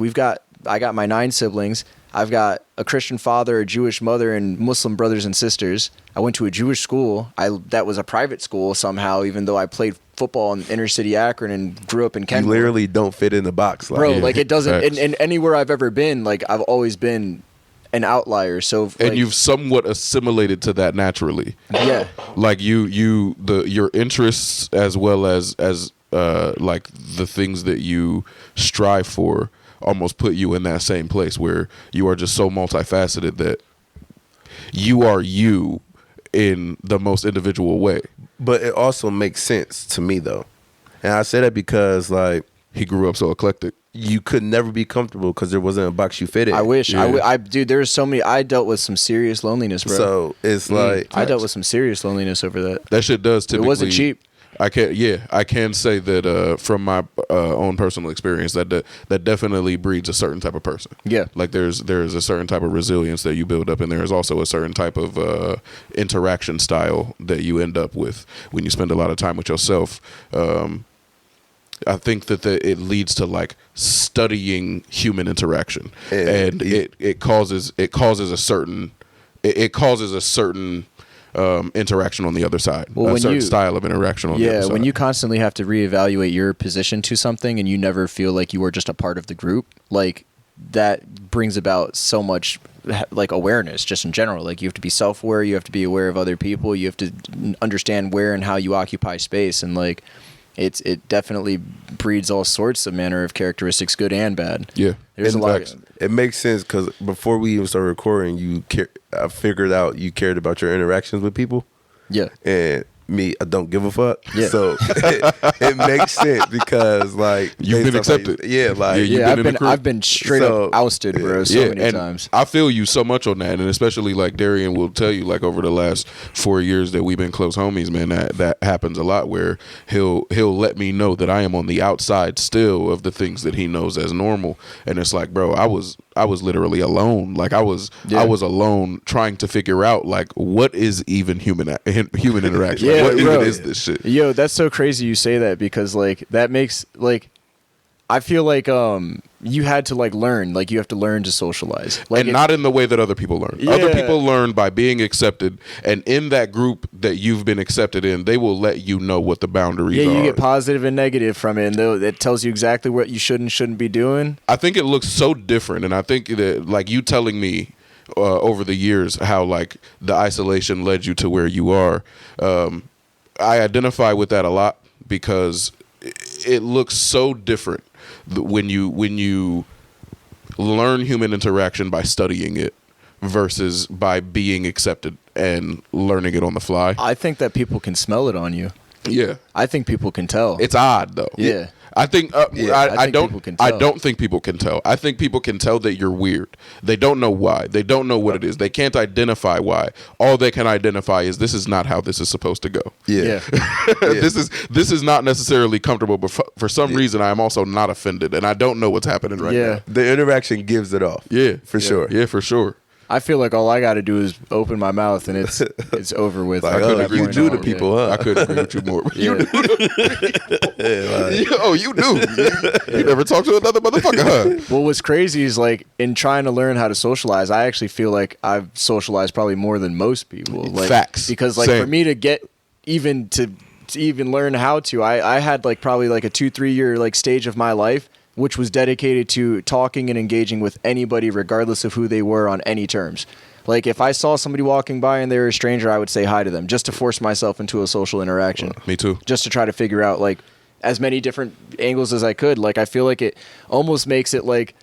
I got my 9 siblings. I've got a Christian father, a Jewish mother, and Muslim brothers and sisters. I went to a Jewish school. That was a private school somehow, even though I played football in inner city Akron and grew up in You Kenmore. literally don't fit in the box. Like, Bro, Yeah. like it doesn't. Facts. And anywhere I've ever been, like I've always been an outlier. So And like, you've somewhat assimilated to that naturally. yeah. Like your interests as well as like the things that you strive for almost put you in that same place where you are just so multifaceted that you are you in the most individual way. But it also makes sense to me though, and I say that because like He grew up so eclectic. you could never be comfortable because there wasn't a box you fit in. I wish. Yeah. I dude, there's so many. I dealt with some serious loneliness, bro. So it's like I dealt with some serious loneliness over that. That shit does typically. It wasn't cheap. I can say that from my own personal experience that definitely breeds a certain type of person. Yeah. Like there's a certain type of resilience that you build up, and there's also a certain type of interaction style that you end up with when you spend a lot of time with yourself. I think that it leads to like studying human interaction, and it causes a certain interaction on the other side. Well, A when certain you- style of interaction on the other Yeah, side. when you constantly have to reevaluate your position to something and you never feel like you are just a part of the group, like that brings about so much like awareness just in general. Like you have to be self-aware, you have to be aware of other people, you have to understand where and how you occupy space, and like it definitely breeds all sorts of manner of characteristics, good and bad. Yeah. There's a In lot fact, of, it makes sense because before we even started recording, I figured out you cared about your interactions with people, yeah. and me, I don't give a fuck. Yeah. So it makes sense because like You've been things like- accepted. yeah, like Yeah, you've Yeah, been in the crew. I've been straight So- up ousted, bro, so many and times. I feel you so much on that, and especially like Darian will tell you, like over the last 4 years that we've been close homies, man. That happens a lot where he'll let me know that I am on the outside still of the things that he knows as normal, and it's like, bro, I was literally alone. Like I was alone trying to figure out like what is even human interaction. Yeah, Like, what bro. even is this shit? Yo, that's so crazy you say that, because like that makes like I feel like you had to like learn, like you have to learn to socialize, like And not in the way that other people learn. Yeah. Other people learn by being accepted, and in that group that you've been accepted in, they will let you know what the boundaries yeah, are. you get positive and negative from it, and though it tells you exactly what you should and shouldn't be doing. I think it looks so different, and I think that like you telling me over the years how like the isolation led you to where you are, I identify with that a lot because it looks so different when you learn human interaction by studying it versus by being accepted and learning it on the fly. I think that people can smell it on you. Yeah. I think people can tell. It's odd though. Yeah. I think I think people can I tell. don't think people can tell. I think people can tell that you're weird. They don't know why. They don't know what it is. They can't identify why. All they can identify is this is not how this is supposed to go. Yeah. This is not necessarily comfortable, but for some reason I am also not offended, and I don't know what's happening right Yeah. now. The interaction gives it off. Yeah, For sure. Yeah, for sure. I feel like all I got to do is open my mouth and it's over with. Like, I couldn't oh, agree you with do you to more. people, huh? I couldn't agree with you more. You Yeah. do. Oh, you do. You never talk to another motherfucker, huh? Well, what's crazy is like in trying to learn how to socialize, I actually feel like I've socialized probably more than most people. Like, Facts. Because like Same. for me to get even to even learn how to, I had like probably like a 2-3 year like stage of my life which was dedicated to talking and engaging with anybody regardless of who they were on any terms. Like if I saw somebody walking by and they were a stranger, I would say hi to them just to force myself into a social interaction. Me too. Just to try to figure out like as many different angles as I could. Like I feel like it almost makes it like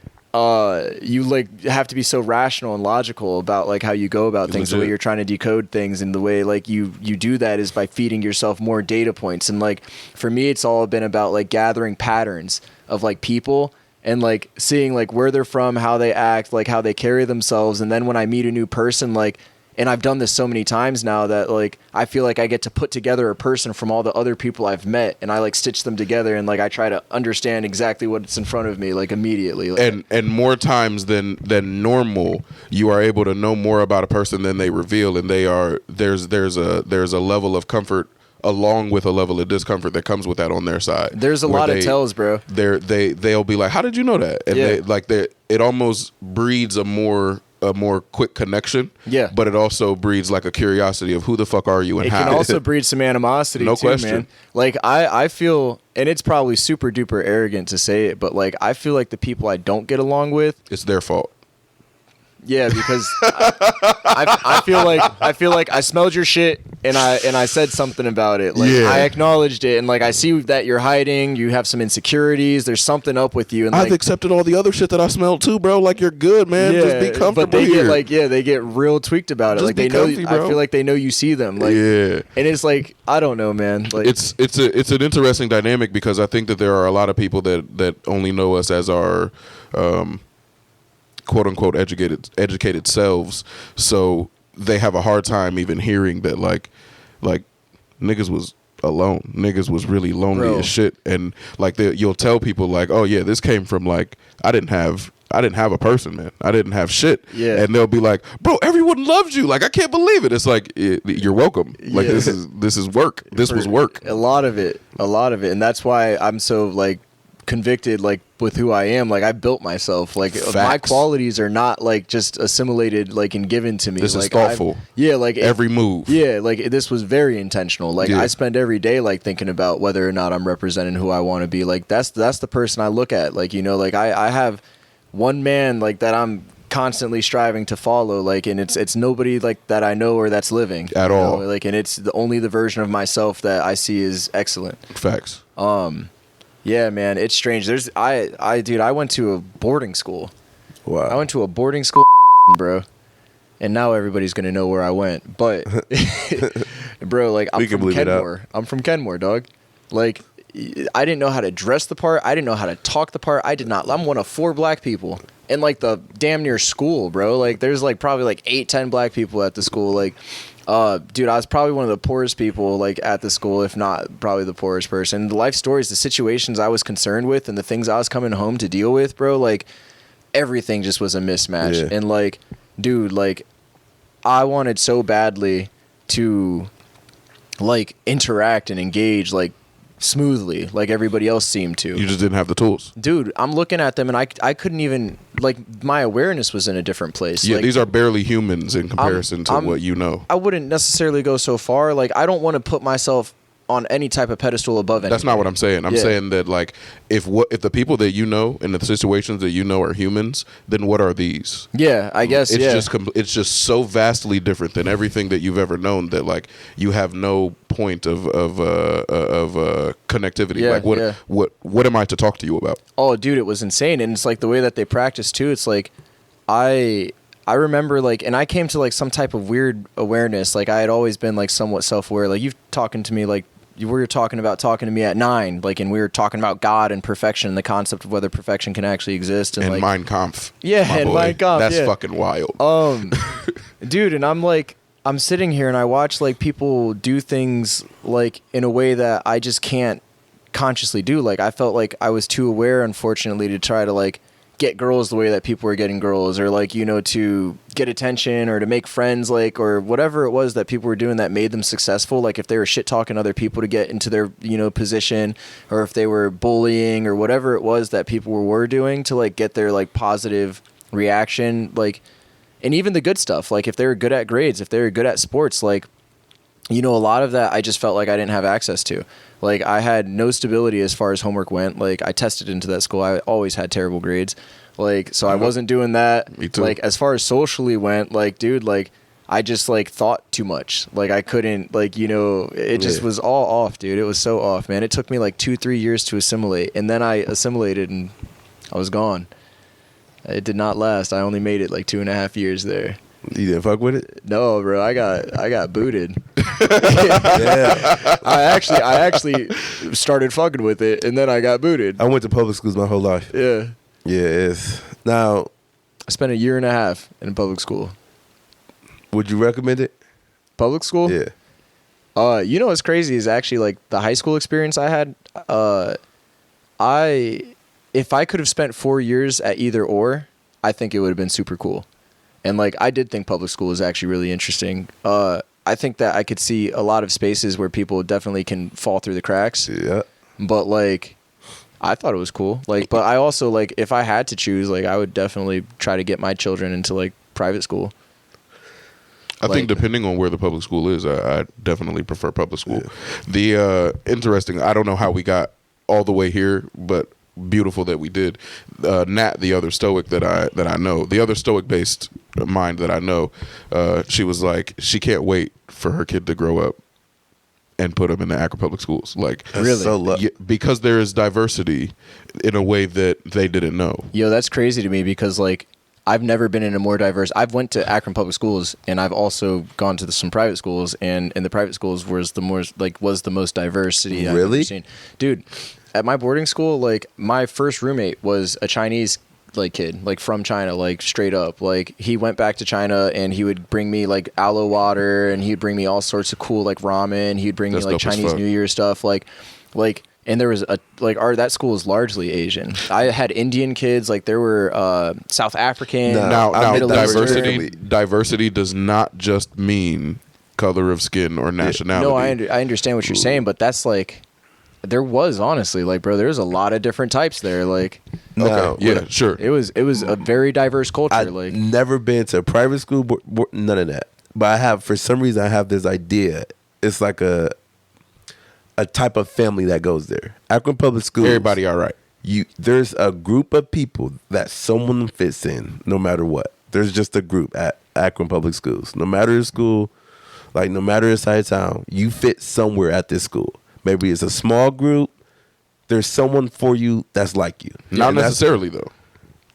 you like have to be so rational and logical about like how you go about things, the way Legit. you're trying to decode things, and the way like you do that is by feeding yourself more data points. And like for me, it's all been about like gathering patterns of like people and like seeing like where they're from, how they act, like how they carry themselves. And then when I meet a new person, like, and I've done this so many times now that like I feel like I get to put together a person from all the other people I've met, and I like stitch them together, and like I try to understand exactly what's in front of me like immediately. Like, And more times than normal, you are able to know more about a person than they reveal, and there's a level of comfort along with a level of discomfort that comes with that on their side. there's a where lot of tells, bro. They'll be like, how did you know that? And Yeah. it almost breeds a more quick connection. Yeah. But it also breeds like a curiosity of who the fuck are you and It how. can also breed some animosity No too, question. man. Like I feel, and it's probably super duper arrogant to say it, but like I feel like the people I don't get along with, It's their fault. yeah, because I feel like I smelled your shit and I said something about it. Like Yeah. I acknowledged it, and like I see that you're hiding, you have some insecurities, there's something up with you, and I've like accepted all the other shit that I smelled too, bro. Like you're good, man. Just be comfortable but they here. get like they get real tweaked about it. Just Like be they know, comfy, I bro. feel like they know you see them. Like Yeah. and it's like I don't know, man. Like it's an interesting dynamic because I think that there are a lot of people that only know us as our quote unquote educated selves, so they have a hard time even hearing that like niggas was alone, niggas was really lonely Bro. as shit, and like you'll tell people like, oh yeah, this came from like I didn't have a person, man. I didn't have shit. Yeah. And they'll be like, bro, everyone loves you. Like, I can't believe it. It's like, you're welcome. Like, Yeah. this is work. This was work. A lot of it, and that's why I'm so like convicted, like with who I am. Like I built myself. Like my Facts. qualities are not like just assimilated, like and given to me. This is like, thoughtful. Yeah, like Every move. Yeah, like this was very intentional. Like Yeah. I spend every day like thinking about whether or not I'm representing who I want to be. Like that's the person I look at. Like, you know, like I have one man like that I'm constantly striving to follow, like, and it's nobody like that I know or that's living At you know? all. Like, and it's only the version of myself that I see is excellent. Facts. Yeah, man, it's strange. Dude, I went to a boarding school. Wow. I went to a boarding school, bro. And now everybody's gonna know where I went. But, bro, like I'm We can from bleep it out. Kenmore. I'm from Kenmore, dog. Like, I didn't know how to dress the part. I didn't know how to talk the part. I did not. I'm one of 4 black people in like the damn near school, bro. Like, there's like probably like 8-10 black people at the school. Like, dude, I was probably one of the poorest people like at the school, if not probably the poorest person. The life stories, the situations I was concerned with, and the things I was coming home to deal with, bro. Like, everything just was a mismatch. Yeah. And like, dude, like, I wanted so badly to like interact and engage like smoothly like everybody else seemed to. You just didn't have the tools. Dude, I'm looking at them and I couldn't even, like, my awareness was in a different place. Yeah, like, these are barely humans in comparison to I'm- what you know. I wouldn't necessarily go so far. Like, I don't want to put myself on any type of pedestal above anything. That's not what I'm saying. I'm Yeah. saying that like if the people that you know and the situations that you know are humans, then what are these? Yeah, I guess. It's yeah. it's just so vastly different than everything that you've ever known that like you have no point of connectivity. Yeah, like yeah. what am I to talk to you about? Oh, dude, it was insane. And it's like the way that they practice too. It's like I remember, like, and I came to like some type of weird awareness. Like, I had always been like somewhat self-aware. Like, you've talking to me like you were talking to me at 9, like, and we were talking about God and perfection and the concept of whether perfection can actually exist. And like, Mein Kampf. Yeah, my and boy. Mein Kampf, That's yeah. fucking wild. Dude, and I'm sitting here and I watch like people do things like in a way that I just can't consciously do. Like, I felt like I was too aware, unfortunately, to try to like get girls the way that people were getting girls, or like, you know, to get attention or to make friends, like, or whatever it was that people were doing that made them successful. Like if they were shit talking other people to get into their, you know, position, or if they were bullying or whatever it was that people were doing to like get their like positive reaction, like, and even the good stuff, like if they were good at grades, if they were good at sports, like, you know, a lot of that I just felt like I didn't have access to. Like, I had no stability as far as homework went. Like, I tested into that school. I always had terrible grades. Like, so I wasn't doing that. Me too. Like, as far as socially went, like, dude, like, I just, like, thought too much. Like, I couldn't, like, you know, it just was all off, dude. It was so off, man. It took me, like, 2-3 years to assimilate. And then I assimilated and I was gone. It did not last. I only made it, like, 2.5 years there. You didn't fuck with it? No, bro. I got booted. Yeah. I actually started fucking with it, and then I got booted. I went to public schools my whole life. Yeah. Yeah, it's now. I spent 1.5 years in public school. Would you recommend it? Public school? Yeah. You know what's crazy is actually like the high school experience I had. If I could have spent 4 years at either or, I think it would have been super cool. And like, I did think public school was actually really interesting. I think that I could see a lot of spaces where people definitely can fall through the cracks. Yeah. But like, I thought it was cool. Like, but I also like, if I had to choose, like, I would definitely try to get my children into like private school. I think depending on where the public school is, I definitely prefer public school. Yeah. The interesting, I don't know how we got all the way here, but beautiful that we did. Nat, the other stoic that I know, the other stoic based mind that I know, she was like, she can't wait for her kid to grow up and put him in the Akron public schools. Like, Really? yeah, because there is diversity in a way that they didn't know. Yo, that's crazy to me because like, I've never been in a more diverse. I've went to Akron public schools, and I've also gone to some private schools, and in the private schools was the most diverse city I've ever seen. Dude, at my boarding school, like, my first roommate was a Chinese like kid, like from China, like straight up. Like, he went back to China and he would bring me like aloe water, and he'd bring me all sorts of cool like ramen. He'd bring me like Chinese New Year stuff, like. And there was that school is largely Asian. I had Indian kids, like there were South African. Now Middle diversity does not just mean color of skin or nationality. No, I understand what you're saying, but that's like, there was honestly, like, bro, there's a lot of different types there. Like, okay, yeah, sure. It was a very diverse culture. I've like, never been to a private school, none of that. But for some reason, I have this idea. It's like a type of family that goes there. Akron Public Schools. Everybody all right. There's a group of people that someone fits in no matter what. There's just a group at Akron Public Schools. No matter the school, like no matter the side of town, you fit somewhere at this school. Maybe it's a small group. There's someone for you that's like you. Not necessarily though.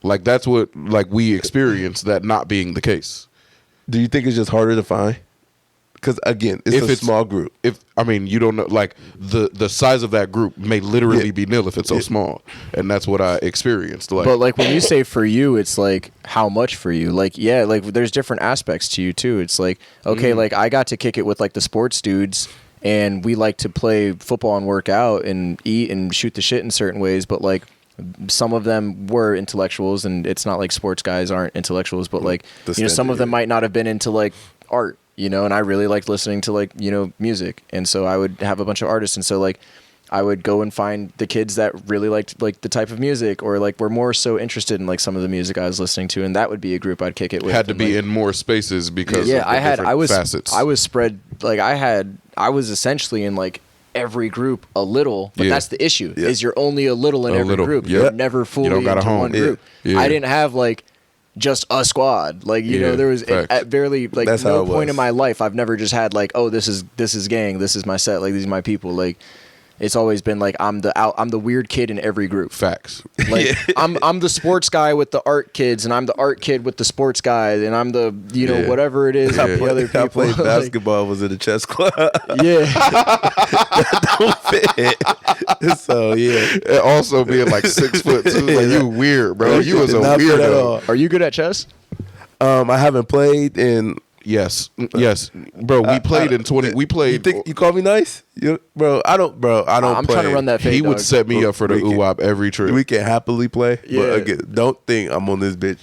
Like, that's what like we experienced that not being the case. Do you think it's just harder to find? Because again, it's a small group. You don't know, like the size of that group may literally be nil if it's so small, and that's what I experienced. Like, but like when you say for you, it's like how much for you? Like, yeah, like there's different aspects to you too. It's like, okay, like I got to kick it with like the sports dudes, and we like to play football and work out and eat and shoot the shit in certain ways, but like some of them were intellectuals, and it's not like sports guys aren't intellectuals, but like some of them might not have been into like art. And I really liked listening to like, music. And so I would have a bunch of artists. And so like, I would go and find the kids that really liked like the type of music, or like were more so interested in like some of the music I was listening to. And that would be a group I'd kick it with. Had to be in more spaces because of the facets. I was spread, like I was essentially in like every group a little, but that's the issue is you're only a little in every group. You're never fully into one group. I didn't have like just a squad, like there was at barely like that's no point in my life I've never just had like, oh, this is gang, this is my set, like these are my people. Like it's always been like I'm the weird kid in every group. Facts. Like I'm the sports guy with the art kids, and I'm the art kid with the sports guy, and I'm the whatever it is. I The other people. played basketball, was in the chess club. Yeah. Don't fit. So yeah. And also being like 6 foot two, like you weird, bro. You was a Not fit at all. weirdo. Are you good at chess? I haven't played in. Yes, bro. We played in 20. We You played. think you call me nice? Bro, I don't. I'm play. trying to run that fade. He would dog. set me up for the We can- UWAP every trip. We can happily play. Yeah. But again, don't think I'm on this bitch.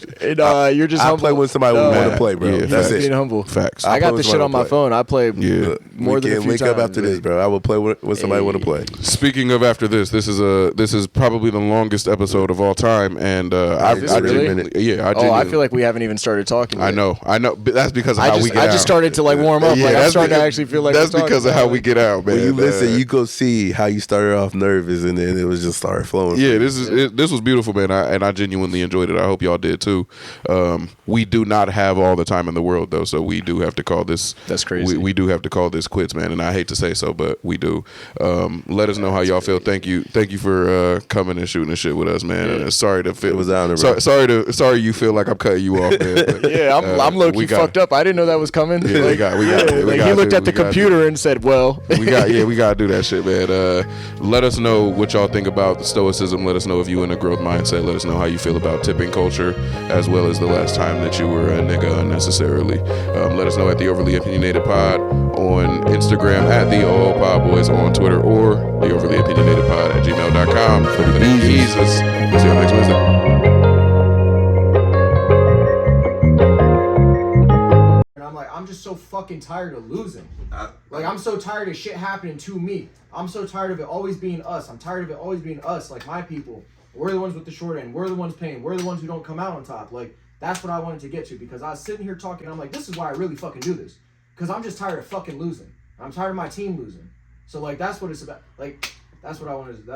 You're just I humble. play when somebody No. want to play, bro. Yeah, That's facts. Being it. humble. Facts. I I got play this when shit I on my play. phone. I play Yeah. more We than a can few link times. up after this, bro. I will play when somebody want to play. Speaking of after this is probably the longest episode of all time, and I Is it really? genuinely, I I genuinely, feel like we haven't even started talking. I yet. know, but that's because of I how just we get out. started to like warm up. Yeah, Like I'm that's starting to because- actually feel like that's we're talking because of about how it. we get out, man. When you listen, you go see how you started off nervous, and then it was just started flowing. Yeah, this was beautiful, man. And I genuinely enjoyed it. I hope y'all did too. We do not have all the time in the world though, so we do have to call this. That's crazy. We do have to call this quits, man. And I hate to say so, but we do. Let us know how y'all feel. Thank you for coming and shooting the shit with us, man. And sorry to feel. It was an honor, bro. Sorry you feel like I'm cutting you off, man. But, Yeah, I'm low key we got- fucked up. I didn't know that was coming. Yeah, we got it. Like he looked at the computer and said, "Well." we gotta do that shit, man. Let us know what y'all think about the stoicism. Let us know if you in a growth mindset. Let us know how you feel about tipping culture, as well as the last time that you were a nigga unnecessarily. Let us know at the Overly Opinionated Pod on Instagram, at the OO Pod Boys on Twitter, or the Overly Opinionated Pod at gmail.com. For the Jesus. See you next Wednesday. And I'm like, I'm just so fucking tired of losing. Like, I'm so tired of shit happening to me. I'm so tired of it always being us. I'm tired of it always being us, like my people. We're the ones with the short end. We're the ones paying. We're the ones who don't come out on top. Like, that's what I wanted to get to, because I was sitting here talking, I'm like, this is why I really fucking do this. Because I'm just tired of fucking losing. I'm tired of my team losing. So, like, that's what it's about. Like, that's what I wanted to,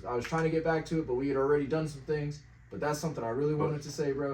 I was trying to get back to it, but we had already done some things. But that's something I really wanted to say, bro.